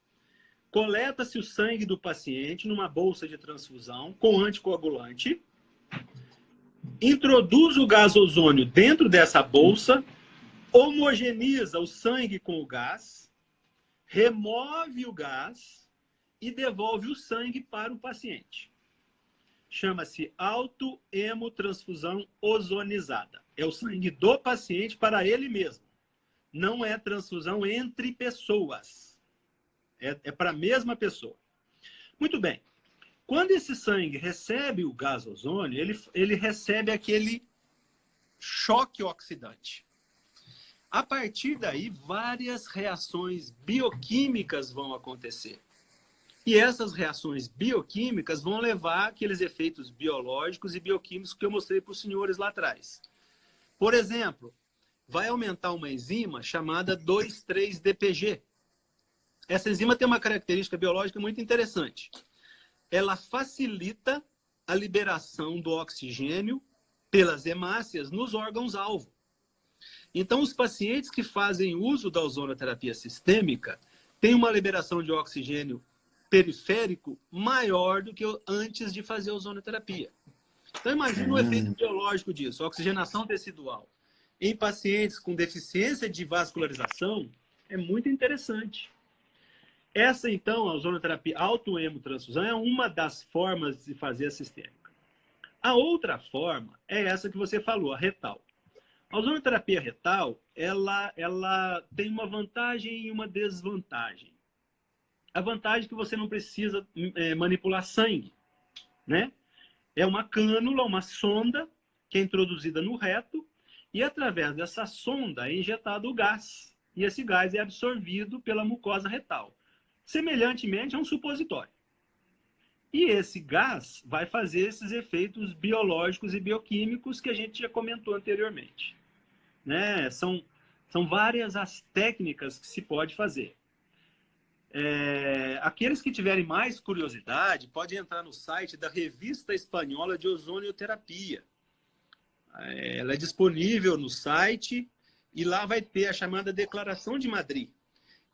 Coleta-se o sangue do paciente numa bolsa de transfusão com anticoagulante, introduz o gás ozônio dentro dessa bolsa, homogeniza o sangue com o gás, remove o gás e devolve o sangue para o paciente. Chama-se autohemotransfusão ozonizada. É o sangue do paciente para ele mesmo. Não é transfusão entre pessoas. É para a mesma pessoa. Muito bem. Quando esse sangue recebe o gás ozônio, ele recebe aquele choque oxidante. A partir daí, várias reações bioquímicas vão acontecer. E essas reações bioquímicas vão levar aqueles efeitos biológicos e bioquímicos que eu mostrei para os senhores lá atrás. Por exemplo, vai aumentar uma enzima chamada 2,3-DPG. Essa enzima tem uma característica biológica muito interessante. Ela facilita a liberação do oxigênio pelas hemácias nos órgãos-alvo. Então, os pacientes que fazem uso da ozonoterapia sistêmica têm uma liberação de oxigênio periférico maior do que antes de fazer a ozonoterapia. Então, imagina o efeito biológico disso, oxigenação tecidual. Em pacientes com deficiência de vascularização, é muito interessante. Essa, então, a ozonoterapia autohemotransfusão é uma das formas de fazer a sistêmica. A outra forma é essa que você falou, a retal. A ozonoterapia retal, ela tem uma vantagem e uma desvantagem. A vantagem é que você não precisa manipular sangue, né? É uma cânula, uma sonda, que é introduzida no reto, e através dessa sonda é injetado o gás. E esse gás é absorvido pela mucosa retal. Semelhantemente a um supositório. E esse gás vai fazer esses efeitos biológicos e bioquímicos que a gente já comentou anteriormente. Né? São várias as técnicas que se pode fazer. Aqueles que tiverem mais curiosidade, podem entrar no site da Revista Espanhola de Ozonioterapia. Ela é disponível no site e lá vai ter a chamada Declaração de Madrid.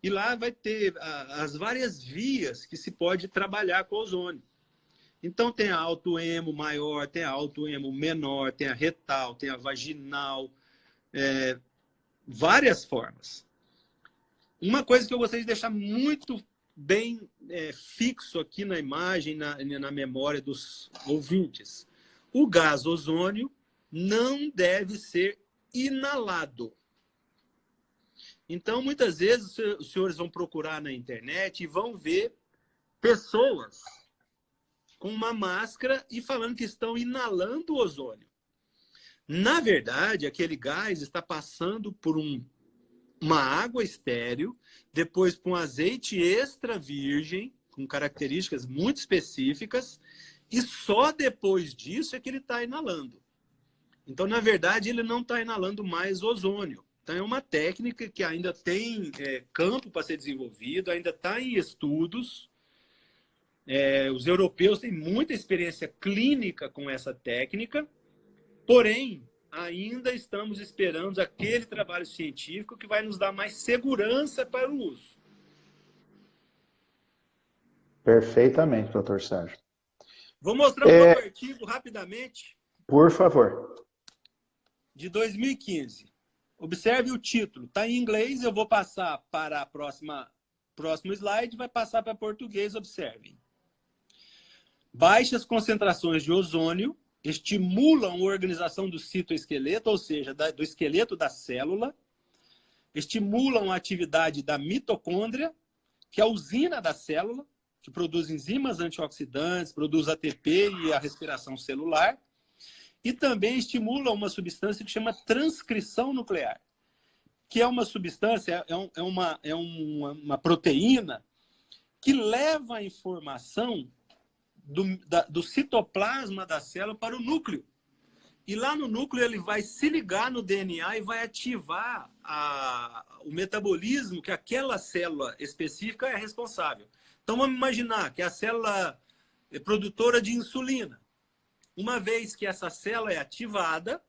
E lá vai ter as várias vias que se pode trabalhar com ozônio. Então tem a autoemo maior, tem a autoemo menor, tem a retal, tem a vaginal, várias formas. Uma coisa que eu gostaria de deixar muito bem fixo aqui na imagem, na memória dos ouvintes. O gás ozônio não deve ser inalado. Então, muitas vezes, os senhores vão procurar na internet e vão ver pessoas com uma máscara e falando que estão inalando o ozônio. Na verdade, aquele gás está passando por uma água estéril, depois por um azeite extra virgem, com características muito específicas, e só depois disso é que ele está inalando. Então, na verdade, ele não está inalando mais ozônio. Então, é uma técnica que ainda tem campo para ser desenvolvido, ainda está em estudos. Os europeus têm muita experiência clínica com essa técnica, porém, ainda estamos esperando aquele trabalho científico que vai nos dar mais segurança para o uso. Perfeitamente, doutor Sérgio. Vou mostrar um outro artigo rapidamente. Por favor. De 2015. Observe o título. Está em inglês, eu vou passar para a próximo slide, vai passar para português, observem. Baixas concentrações de ozônio estimulam a organização do citoesqueleto, ou seja, do esqueleto da célula, estimulam a atividade da mitocôndria, que é a usina da célula, que produz enzimas antioxidantes, produz ATP e a respiração celular, e também estimula uma substância que chama transcrição nuclear, que é uma substância, é uma proteína que leva a informação do citoplasma da célula para o núcleo. E lá no núcleo ele vai se ligar no DNA e vai ativar o metabolismo que aquela célula específica é responsável. Então vamos imaginar que a célula é produtora de insulina. Uma vez que essa célula é ativada,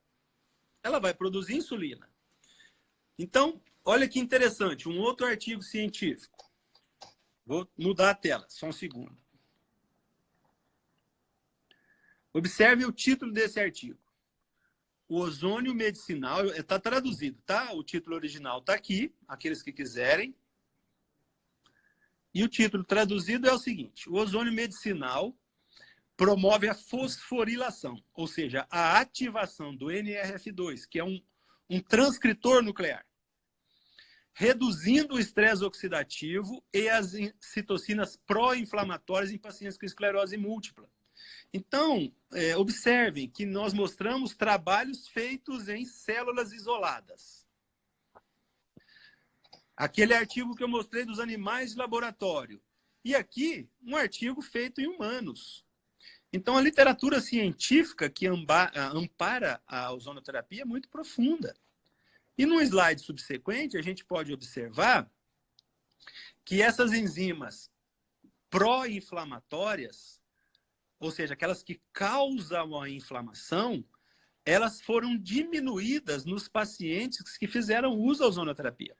ela vai produzir insulina. Então, olha que interessante, um outro artigo científico. Vou mudar a tela, só um segundo. Observe o título desse artigo. O ozônio medicinal, está traduzido, tá? O título original está aqui, aqueles que quiserem. E o título traduzido é o seguinte: o ozônio medicinal promove a fosforilação, ou seja, a ativação do NRF2, que é um transcritor nuclear, reduzindo o estresse oxidativo e as citocinas pró-inflamatórias em pacientes com esclerose múltipla. Então, observem que nós mostramos trabalhos feitos em células isoladas. Aquele artigo que eu mostrei dos animais de laboratório. E aqui, um artigo feito em humanos. Então, a literatura científica que ampara a ozonoterapia é muito profunda. E no slide subsequente, a gente pode observar que essas enzimas pró-inflamatórias, ou seja, aquelas que causam a inflamação, elas foram diminuídas nos pacientes que fizeram uso da ozonoterapia.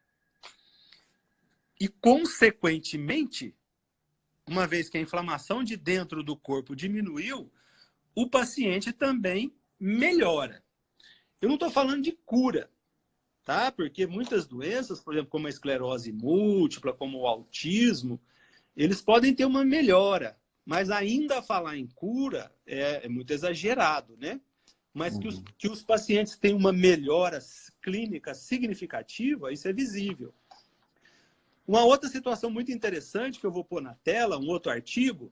E, consequentemente, uma vez que a inflamação de dentro do corpo diminuiu, o paciente também melhora. Eu não estou falando de cura, tá? Porque muitas doenças, por exemplo, como a esclerose múltipla, como o autismo, eles podem ter uma melhora, mas ainda falar em cura é muito exagerado, né? Mas que os pacientes têm uma melhora clínica significativa, isso é visível. Uma outra situação muito interessante que eu vou pôr na tela, um outro artigo,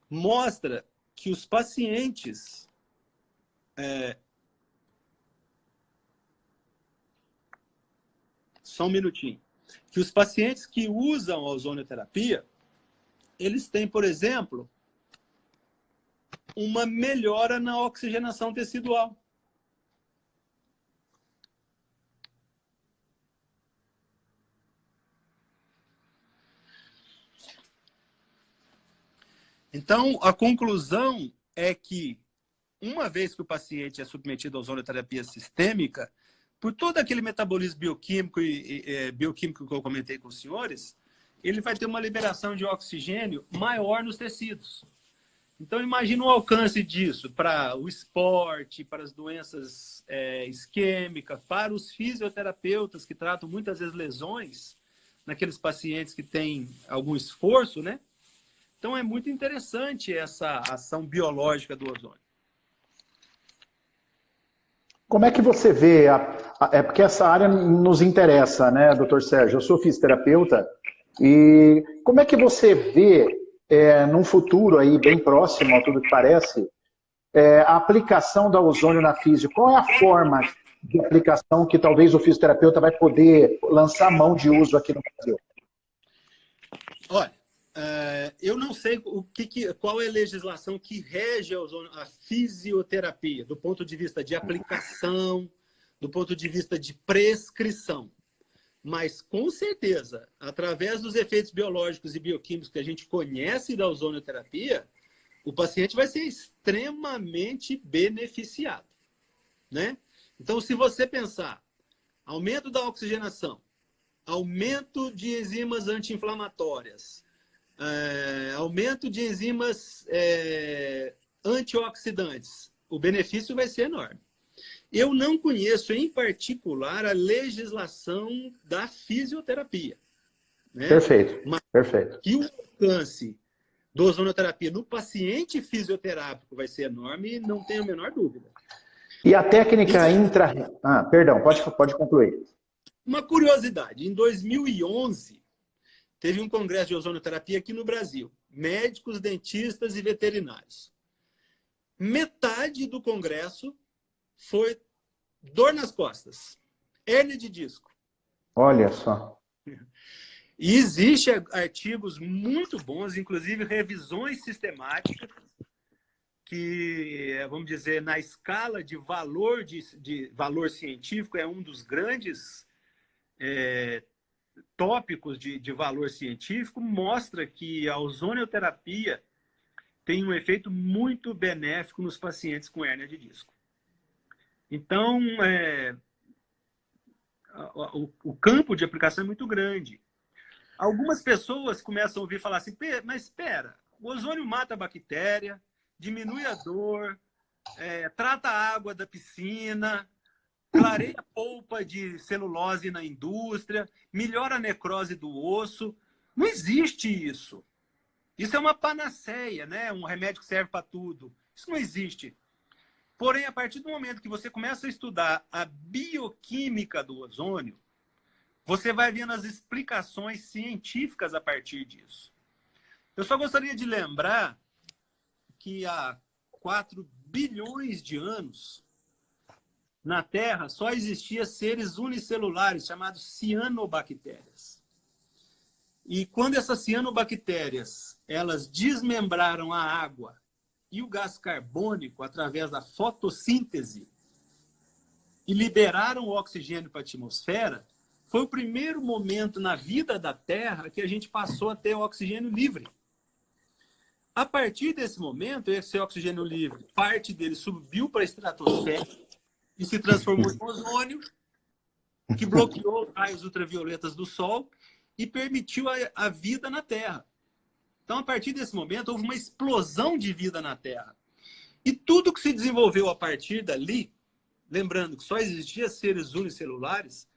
mostra que os pacientes só um minutinho. Que os pacientes que usam a ozonoterapia, eles têm, por exemplo, uma melhora na oxigenação tecidual. Então, a conclusão é que, uma vez que o paciente é submetido à ozonoterapia sistêmica, por todo aquele metabolismo bioquímico bioquímico que eu comentei com os senhores, ele vai ter uma liberação de oxigênio maior nos tecidos. Então, imagina o alcance disso para o esporte, para as doenças isquêmicas, para os fisioterapeutas que tratam muitas vezes lesões naqueles pacientes que têm algum esforço, né? Então, é muito interessante essa ação biológica do ozônio. Como é que você vê, é porque essa área nos interessa, né, doutor Sérgio? Eu sou fisioterapeuta, e como é que você vê, num futuro aí bem próximo, a tudo que parece, a aplicação da ozônio na físio? Qual é a forma de aplicação que talvez o fisioterapeuta vai poder lançar mão de uso aqui no Brasil? Olha, eu não sei qual é a legislação que rege a fisioterapia, do ponto de vista de aplicação, do ponto de vista de prescrição. Mas, com certeza, através dos efeitos biológicos e bioquímicos que a gente conhece da ozonioterapia, o paciente vai ser extremamente beneficiado, né? Então, se você pensar aumento da oxigenação, aumento de enzimas anti-inflamatórias, aumento de enzimas antioxidantes, o benefício vai ser enorme. Eu não conheço, em particular, a legislação da fisioterapia, né? Perfeito, Mas perfeito. que o alcance da ozonoterapia no paciente fisioterápico vai ser enorme, não tenho a menor dúvida. E a técnica intra... perdão, pode concluir. Uma curiosidade, em 2011, teve um congresso de ozonoterapia aqui no Brasil. Médicos, dentistas e veterinários. Metade do congresso foi dor nas costas, hérnia de disco. Olha só. E existem artigos muito bons, inclusive revisões sistemáticas, que, vamos dizer, na escala de valor, de valor científico, é um dos grandes tópicos de valor científico, mostra que a ozonioterapia tem um efeito muito benéfico nos pacientes com hérnia de disco. Então, o campo de aplicação é muito grande. Algumas pessoas começam a ouvir falar assim, mas espera, o ozônio mata a bactéria, diminui a dor, trata a água da piscina, clareia a polpa de celulose na indústria, melhora a necrose do osso. Não existe isso. Isso é uma panaceia, né? Um remédio que serve para tudo. Isso não existe. Porém, a partir do momento que você começa a estudar a bioquímica do ozônio, você vai vendo as explicações científicas a partir disso. Eu só gostaria de lembrar que há 4 bilhões de anos, na Terra só existia seres unicelulares chamados cianobactérias. E quando essas cianobactérias elas desmembraram a água e o gás carbônico através da fotossíntese e liberaram o oxigênio para a atmosfera, foi o primeiro momento na vida da Terra que a gente passou a ter o oxigênio livre. A partir desse momento, esse oxigênio livre, parte dele subiu para a estratosfera e se transformou em ozônio, que bloqueou os raios ultravioletas do Sol e permitiu a vida na Terra. Então, a partir desse momento, houve uma explosão de vida na Terra. E tudo que se desenvolveu a partir dali, lembrando que só existia seres unicelulares,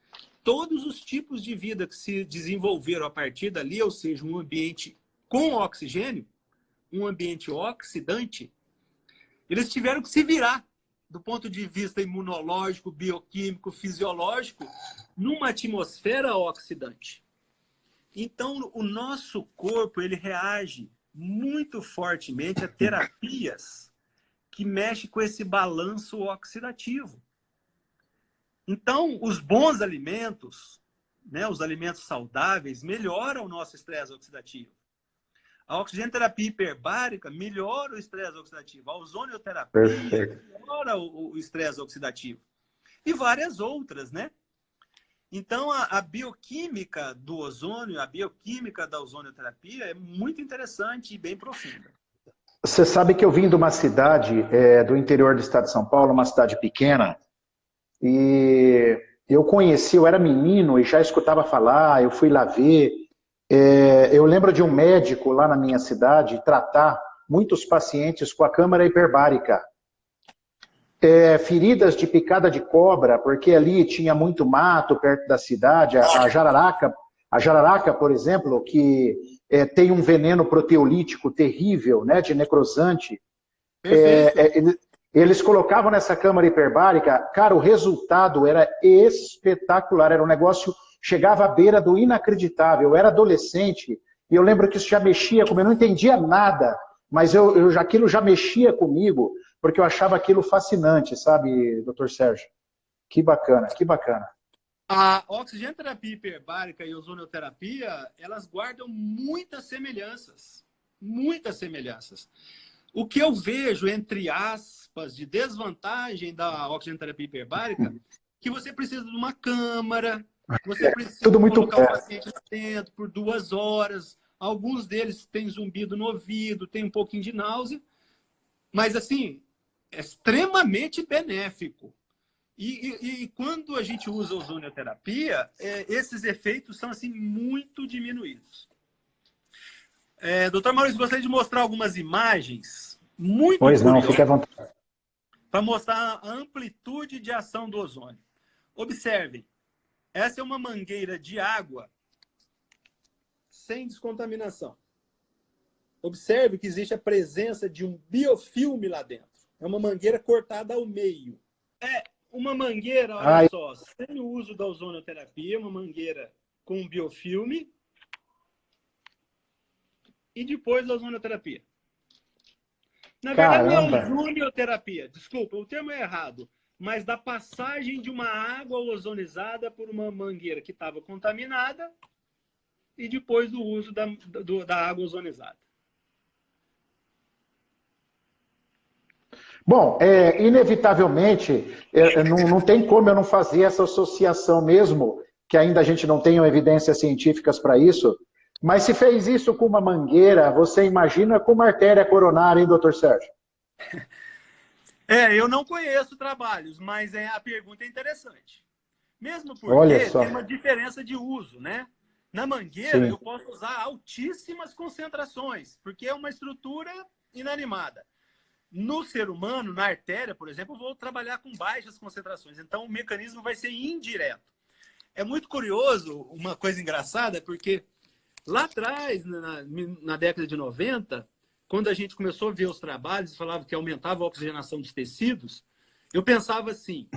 todos os tipos de vida que se desenvolveram a partir dali, ou seja, um ambiente com oxigênio, um ambiente oxidante, eles tiveram que se virar do ponto de vista imunológico, bioquímico, fisiológico, numa atmosfera oxidante. Então, o nosso corpo ele reage muito fortemente a terapias que mexem com esse balanço oxidativo. Então, os bons alimentos, né, os alimentos saudáveis, melhoram o nosso estresse oxidativo. A oxigenoterapia hiperbárica melhora o estresse oxidativo. A ozonioterapia melhora o estresse oxidativo. E várias outras, né? Então, a bioquímica do ozônio, a bioquímica da ozonioterapia é muito interessante e bem profunda. Você sabe que eu vim de uma cidade do interior do estado de São Paulo, uma cidade pequena, e eu conheci, eu era menino e já escutava falar, eu fui lá ver. Eu lembro de um médico lá na minha cidade tratar muitos pacientes com a câmara hiperbárica. Feridas de picada de cobra, porque ali tinha muito mato perto da cidade, a jararaca, por exemplo, que tem um veneno proteolítico terrível, né, de necrosante. Eles colocavam nessa câmara hiperbárica, cara, o resultado era espetacular, era um negócio, chegava à beira do inacreditável. Eu era adolescente e eu lembro que isso já mexia comigo, eu não entendia nada, mas aquilo já mexia comigo, porque eu achava aquilo fascinante, sabe, doutor Sérgio? Que bacana, que bacana. A oxigenoterapia hiperbárica e a ozonioterapia, elas guardam muitas semelhanças. Muitas semelhanças. O que eu vejo, entre aspas, de desvantagem da oxigenoterapia hiperbárica que você precisa de uma câmara, você precisa tudo muito colocar o paciente lá dentro por 2 horas. Alguns deles têm zumbido no ouvido, tem um pouquinho de náusea, mas assim, é extremamente benéfico. E quando a gente usa ozonioterapia, esses efeitos são assim, muito diminuídos. Doutor Maurício, gostaria de mostrar algumas imagens muito Pois não, curiosas fique à vontade. para mostrar a amplitude de ação do ozônio. Observem, essa é uma mangueira de água sem descontaminação. Observe que existe a presença de um biofilme lá dentro. É uma mangueira cortada ao meio. É uma mangueira, olha só, sem o uso da ozonioterapia, uma mangueira com biofilme e depois da ozonioterapia. Na verdade, não é ozonioterapia, desculpa, o termo é errado, mas da passagem de uma água ozonizada por uma mangueira que estava contaminada e depois do uso da água ozonizada. Bom, inevitavelmente, não tem como eu não fazer essa associação mesmo, que ainda a gente não tem evidências científicas para isso, mas se fez isso com uma mangueira, você imagina com uma artéria coronária, hein, doutor Sérgio? Eu não conheço trabalhos, mas a pergunta é interessante. Mesmo porque tem uma diferença de uso, né? Na mangueira, eu posso usar altíssimas concentrações, porque é uma estrutura inanimada. No ser humano, na artéria, por exemplo, eu vou trabalhar com baixas concentrações. Então, o mecanismo vai ser indireto. É muito curioso, uma coisa engraçada, porque lá atrás, na década de 90, quando a gente começou a ver os trabalhos e falava que aumentava a oxigenação dos tecidos, eu pensava assim,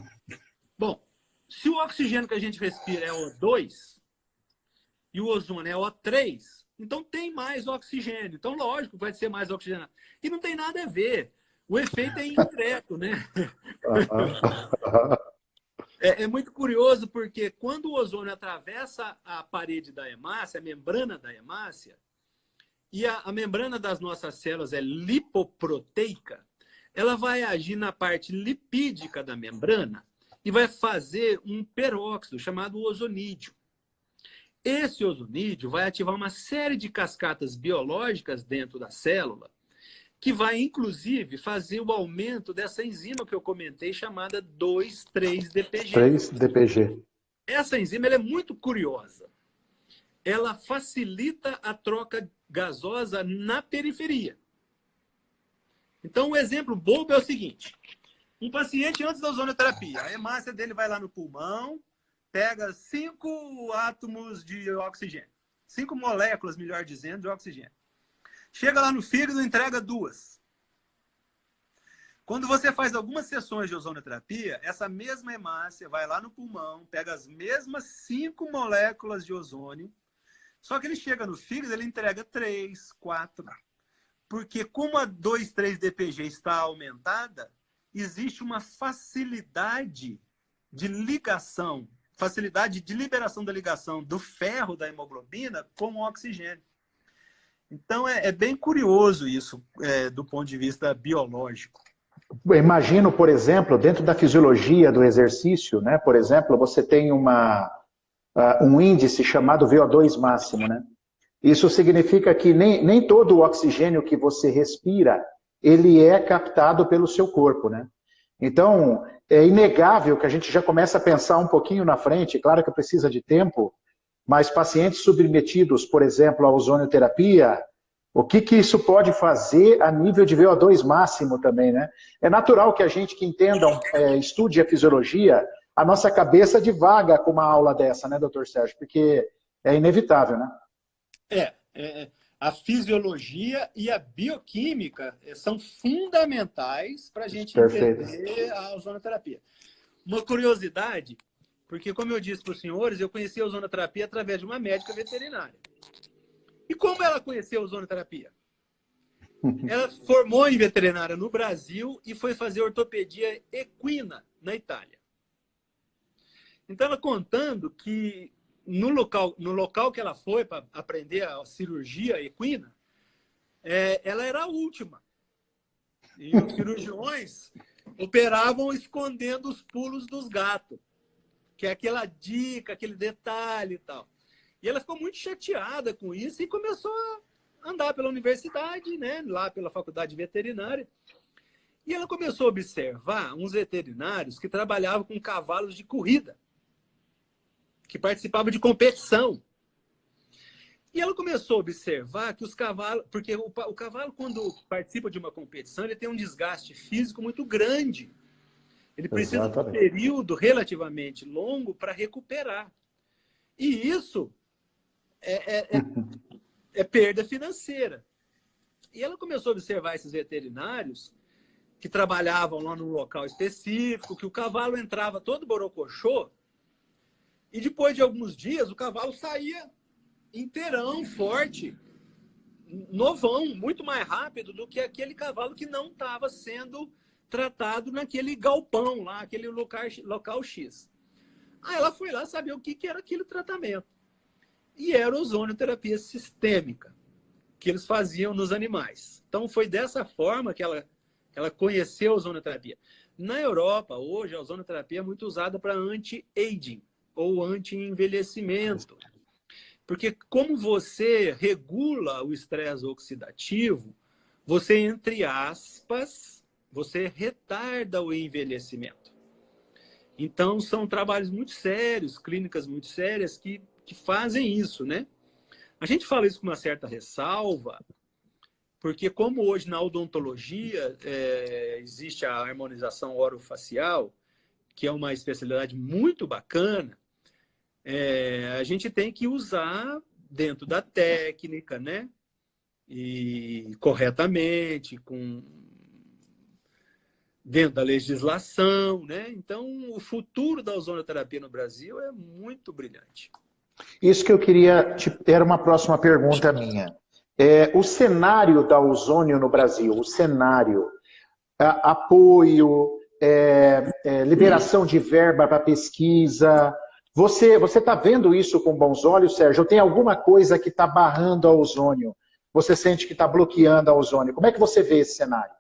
bom, se o oxigênio que a gente respira é O2 e o ozônio é O3, então tem mais oxigênio. Então, lógico, vai ser mais oxigenado. E não tem nada a ver. O efeito é indireto, né? É muito curioso porque quando o ozônio atravessa a parede da hemácia, a membrana da hemácia, e a membrana das nossas células é lipoproteica, ela vai agir na parte lipídica da membrana e vai fazer um peróxido chamado ozonídeo. Esse ozonídeo vai ativar uma série de cascatas biológicas dentro da célula, que vai, inclusive, fazer o aumento dessa enzima que eu comentei, chamada 2,3-DPG. 3-DPG. Essa enzima ela é muito curiosa. Ela facilita a troca gasosa na periferia. Então, um exemplo bobo é o seguinte. Um paciente, antes da ozonioterapia, a hemácia dele vai lá no pulmão, pega 5 átomos de oxigênio. 5 moléculas, melhor dizendo, de oxigênio. Chega lá no fígado e entrega 2. Quando você faz algumas sessões de ozonioterapia, essa mesma hemácia vai lá no pulmão, pega as mesmas 5 moléculas de ozônio, só que ele chega no fígado, ele entrega 3, 4. Porque como a 2,3-DPG está aumentada, existe uma facilidade de ligação, facilidade de liberação da ligação do ferro da hemoglobina com o oxigênio. Então, é bem curioso isso, do ponto de vista biológico. Imagino, por exemplo, dentro da fisiologia do exercício, né? Por exemplo, você tem um índice chamado VO2 máximo, né? Isso significa que nem todo o oxigênio que você respira, ele é captado pelo seu corpo, né? Então, é inegável que a gente já começa a pensar um pouquinho na frente, claro que precisa de tempo, mas pacientes submetidos, por exemplo, à ozonioterapia, o que isso pode fazer a nível de VO2 máximo também, né? É natural que a gente que entenda, estude a fisiologia, a nossa cabeça divaga com uma aula dessa, né, doutor Sérgio? Porque é inevitável, né? A fisiologia e a bioquímica são fundamentais para a gente entender a ozonoterapia. Uma curiosidade, porque como eu disse para os senhores, eu conheci a ozonoterapia através de uma médica veterinária. E como ela conheceu a ozonoterapia? Ela formou em veterinária no Brasil e foi fazer ortopedia equina na Itália. Então ela contando que no local que ela foi para aprender a cirurgia equina, ela era a última. E os cirurgiões operavam escondendo os pulos dos gatos. que é aquela dica, aquele detalhe e tal. E ela ficou muito chateada com isso e começou a andar pela universidade, né, lá pela faculdade veterinária. E ela começou a observar uns veterinários que trabalhavam com cavalos de corrida, que participavam de competição. E ela começou a observar que os cavalos... Porque o cavalo, quando participa de uma competição, ele tem um desgaste físico muito grande. Ele precisa de um período relativamente longo para recuperar. E isso é perda financeira. E ela começou a observar esses veterinários que trabalhavam lá num local específico, que o cavalo entrava todo borocochô, e depois de alguns dias o cavalo saía inteirão, forte, novão, muito mais rápido do que aquele cavalo que não estava sendo tratado naquele galpão lá, aquele local X. Aí ela foi lá saber o que era aquele tratamento. E era ozonioterapia sistêmica, que eles faziam nos animais. Então foi dessa forma que ela conheceu a ozonioterapia. Na Europa, hoje, a ozonioterapia é muito usada para anti-aging, ou anti-envelhecimento. Porque como você regula o estresse oxidativo, você, entre aspas, você retarda o envelhecimento. Então, são trabalhos muito sérios, clínicas muito sérias que fazem isso, né? A gente fala isso com uma certa ressalva, porque como hoje na odontologia existe a harmonização orofacial, que é uma especialidade muito bacana, a gente tem que usar dentro da técnica, né? E corretamente, dentro da legislação, né? Então, o futuro da ozonioterapia no Brasil é muito brilhante. Isso que eu queria, era uma próxima pergunta minha. O cenário da ozônio no Brasil, o cenário, apoio, liberação de verba para pesquisa, você está vendo isso com bons olhos, Sérgio? Ou tem alguma coisa que está barrando a ozônio? Você sente que está bloqueando a ozônio? Como é que você vê esse cenário?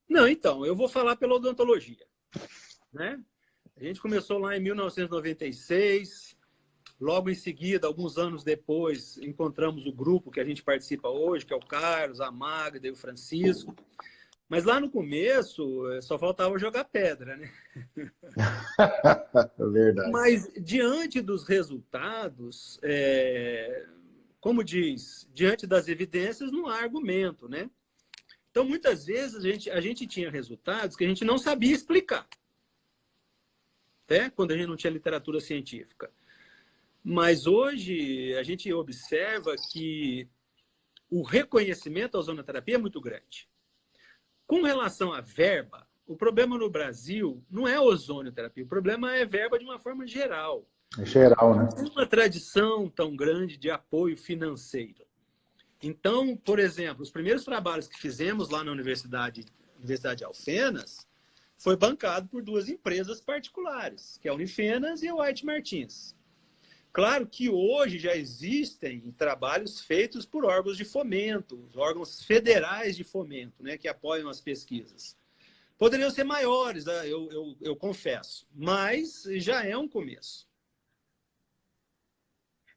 Não, então, eu vou falar pela odontologia, né? A gente começou lá em 1996, logo em seguida, alguns anos depois, encontramos o grupo que a gente participa hoje, que é o Carlos, a Magda e o Francisco. Mas lá no começo, só faltava jogar pedra, né? É verdade. Mas, diante dos resultados, como diz, diante das evidências, não há argumento, né? Então, muitas vezes, a gente tinha resultados que a gente não sabia explicar, até quando a gente não tinha literatura científica. Mas hoje, a gente observa que o reconhecimento da ozonioterapia é muito grande. Com relação à verba, o problema no Brasil não é a ozonioterapia, o problema é verba de uma forma geral. Geral, né? Não tem uma tradição tão grande de apoio financeiro. Então, por exemplo, os primeiros trabalhos que fizemos lá na Universidade Alfenas foi bancado por duas empresas particulares, que é a Unifenas e a White Martins. Claro que hoje já existem trabalhos feitos por órgãos de fomento, órgãos federais de fomento, né, que apoiam as pesquisas. Poderiam ser maiores, eu confesso, mas já é um começo.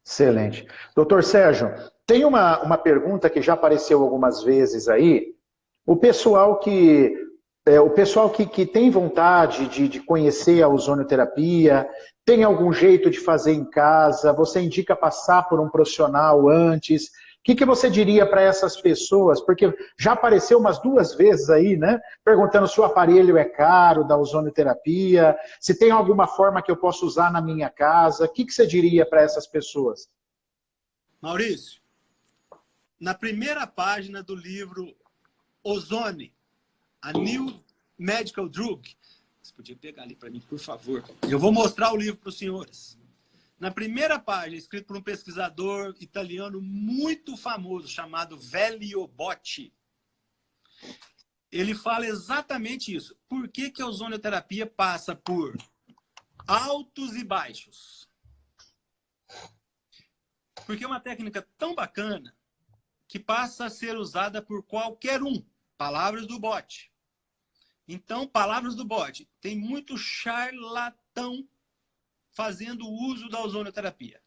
Excelente. Doutor Sérgio, tem uma pergunta que já apareceu algumas vezes aí. O pessoal que tem vontade de conhecer a ozonioterapia, tem algum jeito de fazer em casa, você indica passar por um profissional antes. O que você diria para essas pessoas? Porque já apareceu umas 2 vezes aí, né? Perguntando se o aparelho é caro da ozonioterapia, se tem alguma forma que eu possa usar na minha casa. O que você diria para essas pessoas? Maurício, na primeira página do livro Ozone, a New Medical Drug, você podia pegar ali para mim, por favor? Eu vou mostrar o livro para os senhores. Na primeira página, escrito por um pesquisador italiano muito famoso, chamado Velio Botti, ele fala exatamente isso. Por que a ozonioterapia passa por altos e baixos? Porque é uma técnica tão bacana que passa a ser usada por qualquer um. Palavras do Botti. Então, palavras do Botti. Tem muito charlatão fazendo uso da ozonoterapia.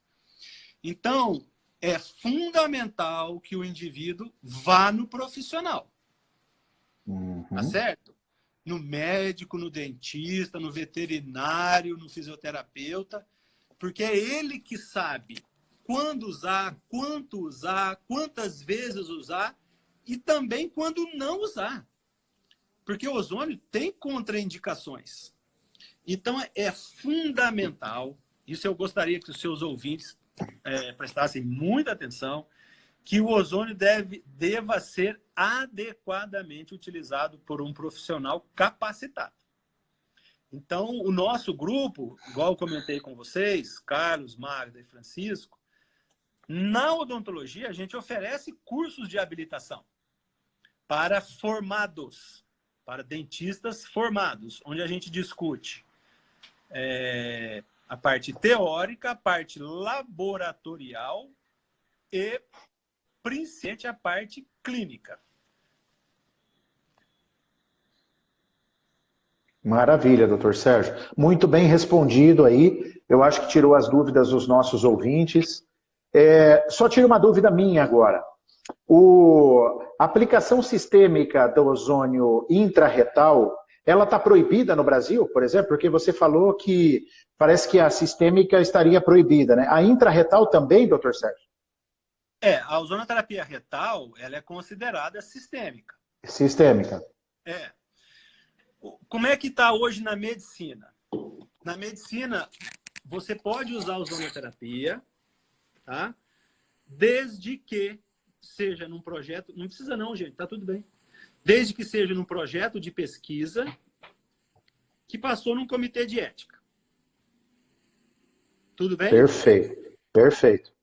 Então, é fundamental que o indivíduo vá no profissional. Tá certo? No médico, no dentista, no veterinário, no fisioterapeuta, porque é ele que sabe quando usar, quanto usar, quantas vezes usar e também quando não usar. Porque o ozônio tem contraindicações. Então, é fundamental, isso eu gostaria que os seus ouvintes prestassem muita atenção, que o ozônio deva ser adequadamente utilizado por um profissional capacitado. Então, o nosso grupo, igual eu comentei com vocês, Carlos, Magda e Francisco, na odontologia a gente oferece cursos de habilitação para formados, para dentistas formados, onde a gente discute a parte teórica, a parte laboratorial e principalmente a parte clínica. Maravilha, doutor Sérgio. Muito bem respondido aí. Eu acho que tirou as dúvidas dos nossos ouvintes. Só tira uma dúvida minha agora. A aplicação sistêmica do ozônio intrarretal, ela está proibida no Brasil, por exemplo? Porque você falou que parece que a sistêmica estaria proibida, né? A intrarretal também, doutor Sérgio? A ozonoterapia retal, ela é considerada sistêmica. Sistêmica. Como é que está hoje na medicina? Na medicina, você pode usar ozonoterapia, tá? Desde que seja num projeto... Não precisa não, gente, tá tudo bem. Desde que seja num projeto de pesquisa que passou num comitê de ética. Tudo bem? Perfeito, perfeito.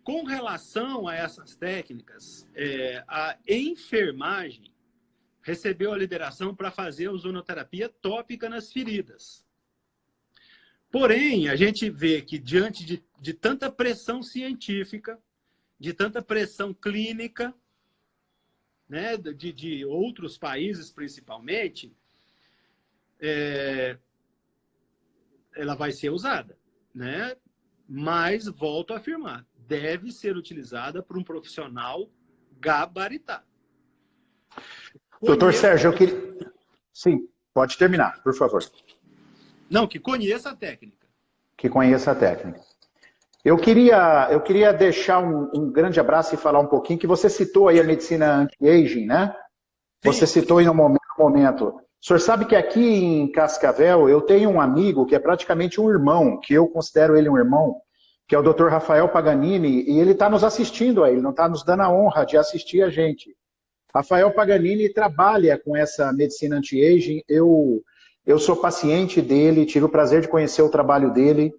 Com relação a essas técnicas, a enfermagem recebeu a liberação para fazer ozonoterapia tópica nas feridas. Porém, a gente vê que diante de tanta pressão científica, de tanta pressão clínica, né, de outros países principalmente, ela vai ser usada, né? Mas, volto a afirmar, deve ser utilizada por um profissional gabaritado. Doutor Sérgio, eu queria... Sim, pode terminar, por favor. Não, que conheça a técnica. Que conheça a técnica. Eu queria deixar um grande abraço e falar um pouquinho, que você citou aí a medicina anti-aging, né? Sim. Você citou aí no momento. O senhor sabe que aqui em Cascavel eu tenho um amigo que é praticamente um irmão, que eu considero ele um irmão, que é o Dr. Rafael Paganini, e ele está nos assistindo aí, ele não está nos dando a honra de assistir a gente. Rafael Paganini trabalha com essa medicina anti-aging, eu sou paciente dele, tive o prazer de conhecer o trabalho dele,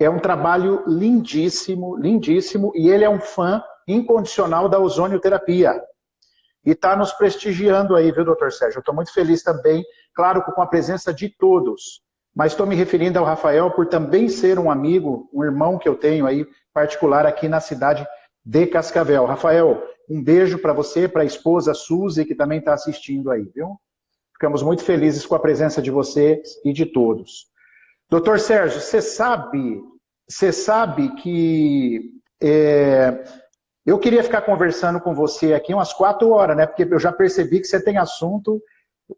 é um trabalho lindíssimo, lindíssimo, e ele é um fã incondicional da ozonioterapia. E está nos prestigiando aí, viu, doutor Sérgio? Eu estou muito feliz também, claro, com a presença de todos, mas estou me referindo ao Rafael por também ser um amigo, um irmão que eu tenho aí, particular aqui na cidade de Cascavel. Rafael, um beijo para você, para a esposa Suzy, que também está assistindo aí, viu? Ficamos muito felizes com a presença de você e de todos. Doutor Sérgio, você sabe que eu queria ficar conversando com você aqui umas 4 horas, né? Porque eu já percebi que você tem assunto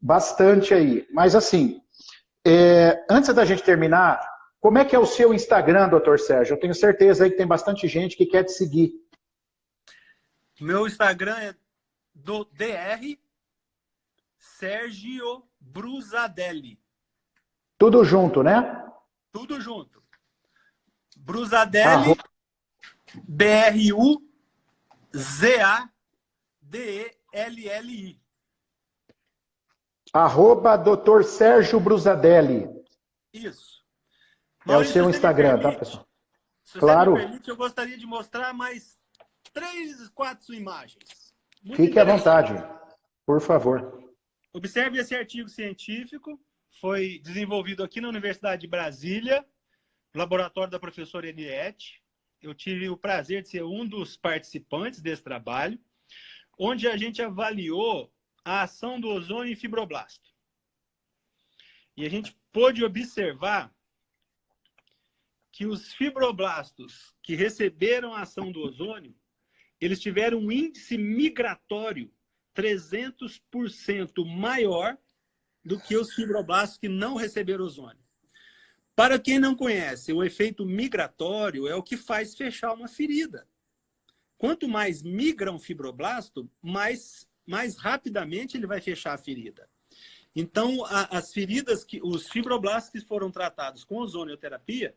bastante aí. Mas assim, antes da gente terminar, como é que é o seu Instagram, doutor Sérgio? Eu tenho certeza aí que tem bastante gente que quer te seguir. Meu Instagram é do Dr. Sérgio Brusadelli. Tudo junto, né? Tudo junto. Brusadelli, Bruzadelli. @ Dr. Sérgio Brusadelli. Isso. Maurício, é o seu Instagram, tá, pessoal? Se claro. Você me permite, eu gostaria de mostrar mais 3, 4 imagens. Fique à vontade, por favor. Observe esse artigo científico, foi desenvolvido aqui na Universidade de Brasília, no laboratório da professora Henriette. Eu tive o prazer de ser um dos participantes desse trabalho, onde a gente avaliou a ação do ozônio em fibroblasto. E a gente pôde observar que os fibroblastos que receberam a ação do ozônio, eles tiveram um índice migratório 300% maior do que os fibroblastos que não receberam ozônio. Para quem não conhece, o efeito migratório é o que faz fechar uma ferida. Quanto mais migra um fibroblasto, mais rapidamente ele vai fechar a ferida. Então, as feridas, os fibroblastos que foram tratados com ozonioterapia,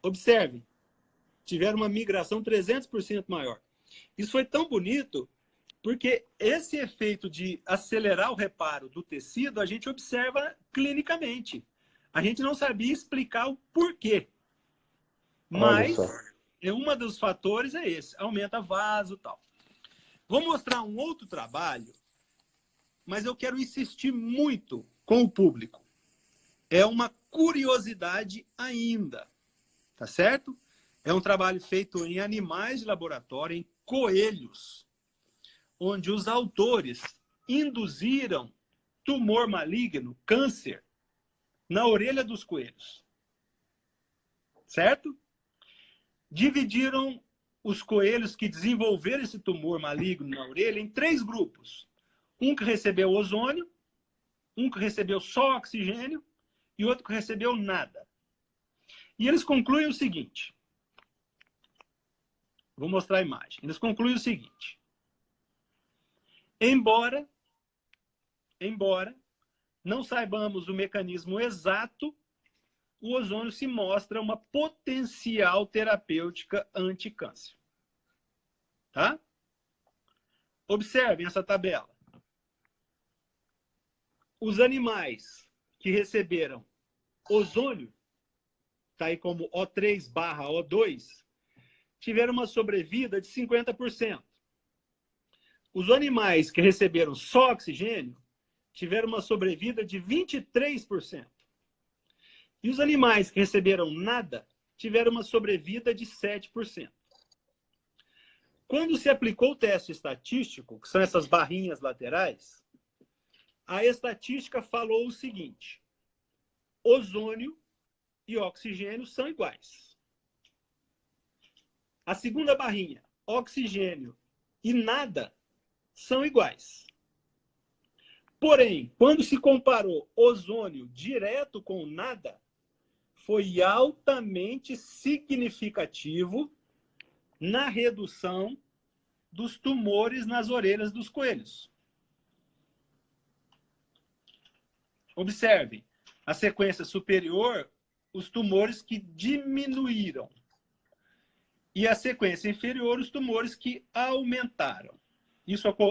observem, tiveram uma migração 300% maior. Isso foi tão bonito porque esse efeito de acelerar o reparo do tecido, a gente observa clinicamente. A gente não sabia explicar o porquê. Mas um dos fatores é esse, aumenta vaso e tal. Vou mostrar um outro trabalho, mas eu quero insistir muito com o público. É uma curiosidade ainda, tá certo? É um trabalho feito em animais de laboratório, em coelhos, onde os autores induziram tumor maligno, câncer, na orelha dos coelhos. Certo? Dividiram os coelhos que desenvolveram esse tumor maligno na orelha em 3 grupos. Um que recebeu ozônio, um que recebeu só oxigênio e outro que recebeu nada. E eles concluem o seguinte. Vou mostrar a imagem. Eles concluem o seguinte. Embora não saibamos o mecanismo exato, o ozônio se mostra uma potencial terapêutica anti-câncer. Tá? Observem essa tabela. Os animais que receberam ozônio, tá aí como O3/O2, tiveram uma sobrevida de 50%. Os animais que receberam só oxigênio tiveram uma sobrevida de 23%. E os animais que receberam nada tiveram uma sobrevida de 7%. Quando se aplicou o teste estatístico, que são essas barrinhas laterais, a estatística falou o seguinte: ozônio e oxigênio são iguais. A segunda barrinha, oxigênio e nada, são iguais. Porém, quando se comparou ozônio direto com nada, foi altamente significativo na redução dos tumores nas orelhas dos coelhos. Observem, a sequência superior, os tumores que diminuíram. E a sequência inferior, os tumores que aumentaram.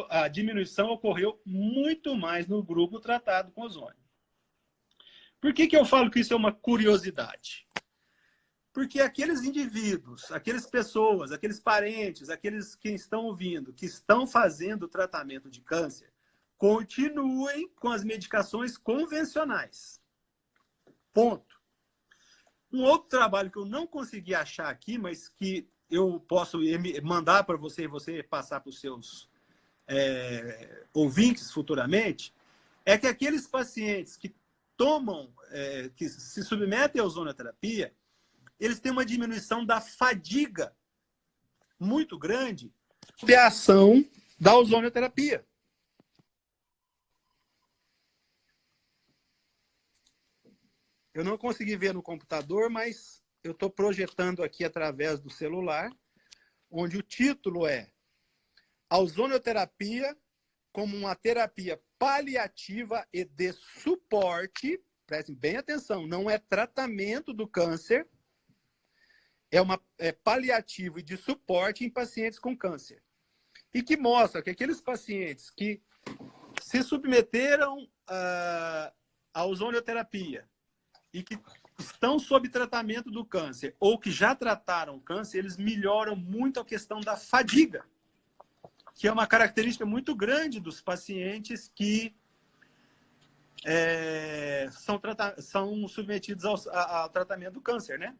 A diminuição ocorreu muito mais no grupo tratado com ozônio. Por que eu falo que isso é uma curiosidade? Porque aqueles indivíduos, aquelas pessoas, aqueles parentes, aqueles que estão ouvindo, que estão fazendo o tratamento de câncer, continuem com as medicações convencionais. Ponto. Um outro trabalho que eu não consegui achar aqui, mas que eu posso mandar para você e você passar para os seus ouvintes futuramente, é que aqueles pacientes que tomam, que se submetem à ozonioterapia, eles têm uma diminuição da fadiga muito grande pela ação da ozonioterapia. Eu não consegui ver no computador, mas eu estou projetando aqui através do celular, onde o título é A ozonioterapia como uma terapia paliativa e de suporte, prestem bem atenção, não é tratamento do câncer, é paliativo e de suporte em pacientes com câncer. E que mostra que aqueles pacientes que se submeteram à ozonioterapia e que estão sob tratamento do câncer ou que já trataram o câncer, eles melhoram muito a questão da fadiga, que é uma característica muito grande dos pacientes que são submetidos ao tratamento do câncer, né?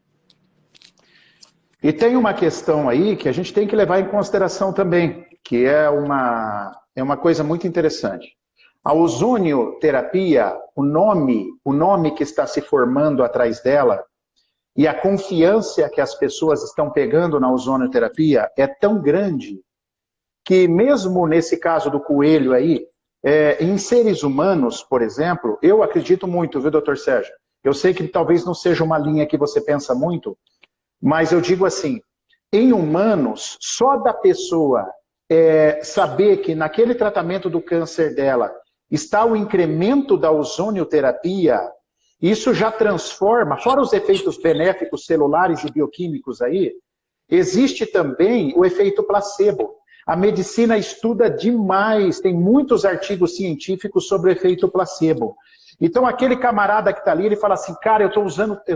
E tem uma questão aí que a gente tem que levar em consideração também, que é uma coisa muito interessante. A ozonioterapia, o nome que está se formando atrás dela, e a confiança que as pessoas estão pegando na ozonioterapia é tão grande que mesmo nesse caso do coelho aí, em seres humanos, por exemplo, eu acredito muito, viu, doutor Sérgio? Eu sei que talvez não seja uma linha que você pensa muito, mas eu digo assim, em humanos, só da pessoa saber que naquele tratamento do câncer dela está o incremento da ozonioterapia, isso já transforma, fora os efeitos benéficos celulares e bioquímicos aí, existe também o efeito placebo. A medicina estuda demais, tem muitos artigos científicos sobre o efeito placebo. Então, aquele camarada que está ali, ele fala assim, cara, eu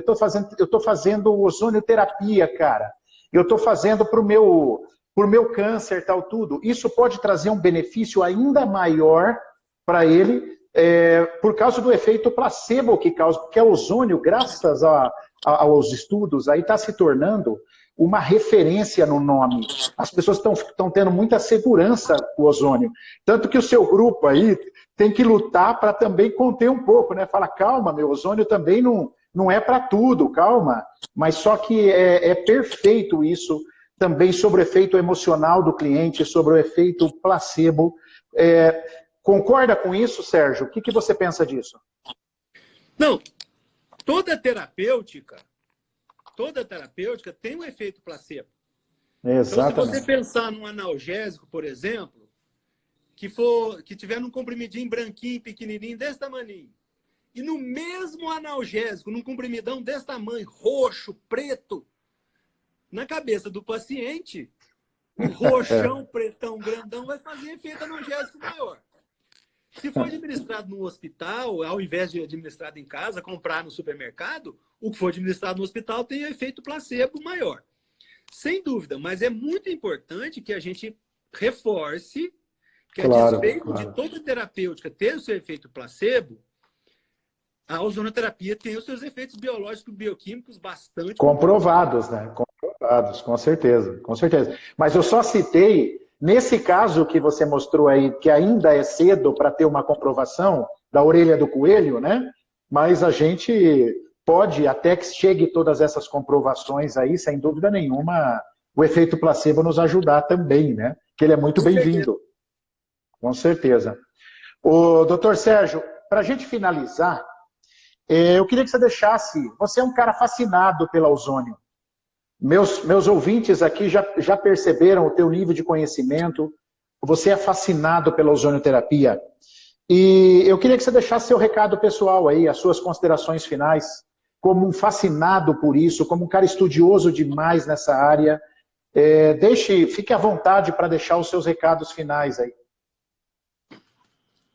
estou fazendo ozonioterapia, cara. Eu estou fazendo para o meu câncer, tal, tudo. Isso pode trazer um benefício ainda maior para ele, por causa do efeito placebo que causa, porque o ozônio, graças aos estudos, aí está se tornando uma referência no nome. As pessoas estão tendo muita segurança com o ozônio. Tanto que o seu grupo aí tem que lutar para também conter um pouco, né? Fala, calma, meu ozônio também não é para tudo, calma. Mas só que é perfeito isso também sobre o efeito emocional do cliente, sobre o efeito placebo. Concorda com isso, Sérgio? O que você pensa disso? Não, toda terapêutica tem um efeito placebo. Exatamente. Então, se você pensar num analgésico, por exemplo, que tiver num comprimidinho branquinho, pequenininho, desse tamaninho, e no mesmo analgésico, num comprimidão desse tamanho, roxo, preto, na cabeça do paciente, o roxão, pretão, grandão, vai fazer efeito analgésico maior. Se for administrado no hospital, ao invés de administrado em casa, comprar no supermercado, o que for administrado no hospital tem efeito placebo maior. Sem dúvida, mas é muito importante que a gente reforce que, a despeito de toda terapêutica ter o seu efeito placebo, a ozonoterapia tem os seus efeitos biológicos e bioquímicos bastante comprovados, né? Comprovados, com certeza, com certeza. Mas eu só citei, nesse caso que você mostrou aí, que ainda é cedo para ter uma comprovação da orelha do coelho, né? Mas a gente pode, até que chegue todas essas comprovações aí, sem dúvida nenhuma, o efeito placebo nos ajudar também, né? Que ele é muito bem-vindo. Com certeza. O doutor Sérgio, para a gente finalizar, eu queria que você deixasse, você é um cara fascinado pela ozônio. Meus ouvintes aqui já perceberam o teu nível de conhecimento, você é fascinado pela ozonioterapia. E eu queria que você deixasse seu recado pessoal aí, as suas considerações finais, como um fascinado por isso, como um cara estudioso demais nessa área. Fique à vontade para deixar os seus recados finais aí.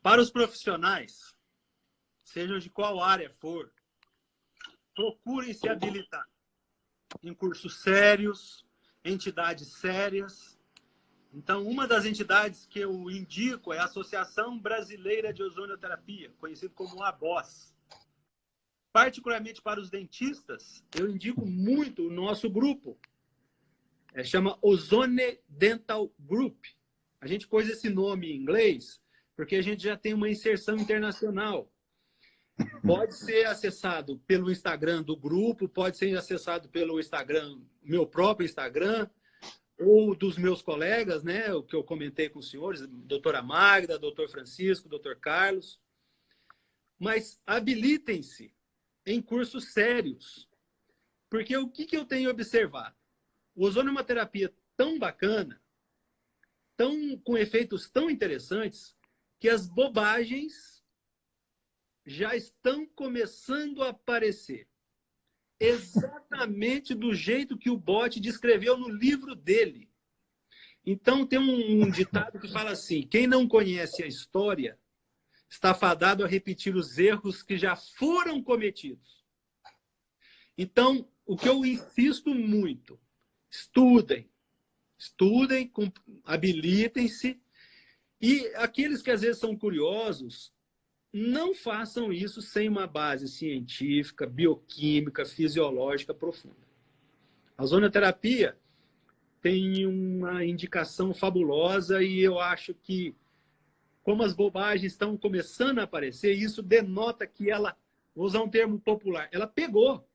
Para os profissionais, sejam de qual área for, procurem se habilitar em cursos sérios, entidades sérias. Então, uma das entidades que eu indico é a Associação Brasileira de Ozonioterapia, conhecido como ABOS. Particularmente para os dentistas, eu indico muito o nosso grupo. Chama Ozone Dental Group. A gente pôs esse nome em inglês porque a gente já tem uma inserção internacional. Pode ser acessado pelo Instagram do grupo, pode ser acessado pelo Instagram, meu próprio Instagram, ou dos meus colegas, né, o que eu comentei com os senhores, doutora Magda, doutor Francisco, doutor Carlos. Mas habilitem-se em cursos sérios. Porque o que eu tenho observado? O ozônio é uma terapia tão bacana, com efeitos tão interessantes, que as bobagens já estão começando a aparecer. Exatamente do jeito que o Botti descreveu no livro dele. Então, tem um ditado que fala assim, quem não conhece a história está fadado a repetir os erros que já foram cometidos. Então, o que eu insisto muito, estudem, habilitem-se, e aqueles que às vezes são curiosos, não façam isso sem uma base científica, bioquímica, fisiológica profunda. A ozonioterapia tem uma indicação fabulosa e eu acho que, como as bobagens estão começando a aparecer, isso denota que ela, vou usar um termo popular, ela pegou.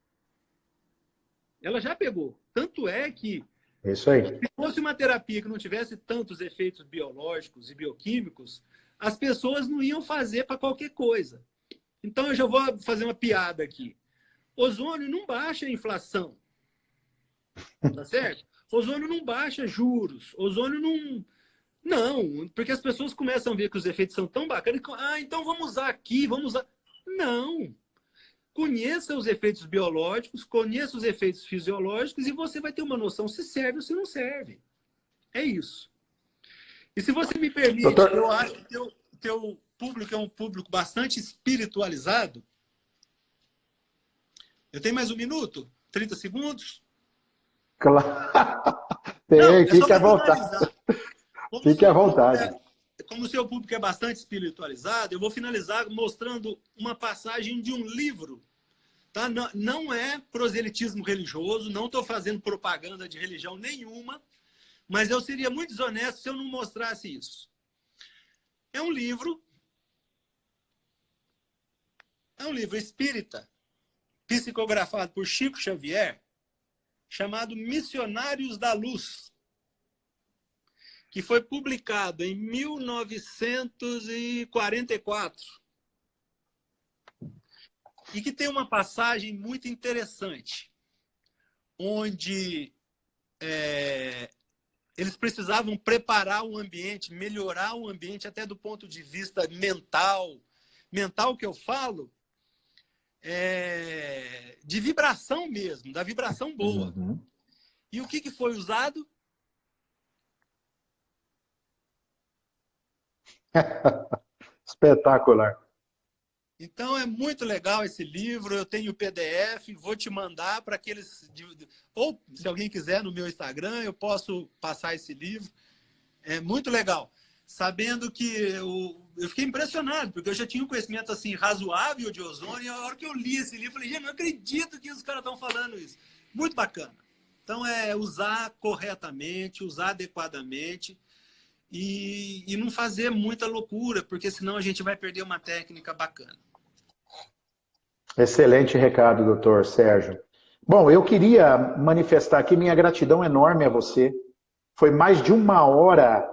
Ela já pegou. Tanto é que, É isso aí. se fosse uma terapia que não tivesse tantos efeitos biológicos e bioquímicos, as pessoas não iam fazer para qualquer coisa. Então, eu já vou fazer uma piada aqui. Ozônio não baixa a inflação. Tá certo? Ozônio não baixa juros. Ozônio não... Não, porque as pessoas começam a ver que os efeitos são tão bacanas que, então vamos usar aqui, vamos usar... Não. Conheça os efeitos biológicos, conheça os efeitos fisiológicos e você vai ter uma noção se serve ou se não serve. É isso. E se você me permite, Doutor... eu acho que teu público é um público bastante espiritualizado. Eu tenho mais 1 minuto? 30 segundos? Claro. Não, Fique à vontade. Fique à vontade. Como o seu público é bastante espiritualizado, eu vou finalizar mostrando uma passagem de um livro. Tá? Não é proselitismo religioso, não estou fazendo propaganda de religião nenhuma, mas eu seria muito desonesto se eu não mostrasse isso. É um livro espírita, psicografado por Chico Xavier, chamado Missionários da Luz, que foi publicado em 1944 e que tem uma passagem muito interessante, onde eles precisavam preparar o ambiente, melhorar o ambiente até do ponto de vista mental. Mental que eu falo de vibração mesmo, da vibração boa. Uhum. E o que foi usado? Espetacular. Então é muito legal esse livro, eu tenho o PDF, vou te mandar para aqueles... Ou, se alguém quiser, no meu Instagram, eu posso passar esse livro. É muito legal. Sabendo que eu fiquei impressionado, porque eu já tinha um conhecimento assim, razoável de ozônio, e a hora que eu li esse livro, eu falei, gente, não acredito que os caras estão falando isso. Muito bacana. Então é usar corretamente, usar adequadamente e não fazer muita loucura, porque senão a gente vai perder uma técnica bacana. Excelente recado, doutor Sérgio. Bom, eu queria manifestar aqui minha gratidão enorme a você. Foi mais de uma hora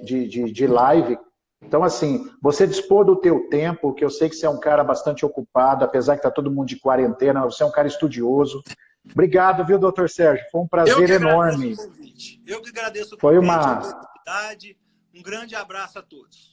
de live. Então, assim, você dispor do teu tempo, que eu sei que você é um cara bastante ocupado, apesar que está todo mundo de quarentena, você é um cara estudioso. Obrigado, viu, doutor Sérgio? Foi um prazer enorme. Eu que agradeço o convite, Foi a uma... oportunidade. Um grande abraço a todos.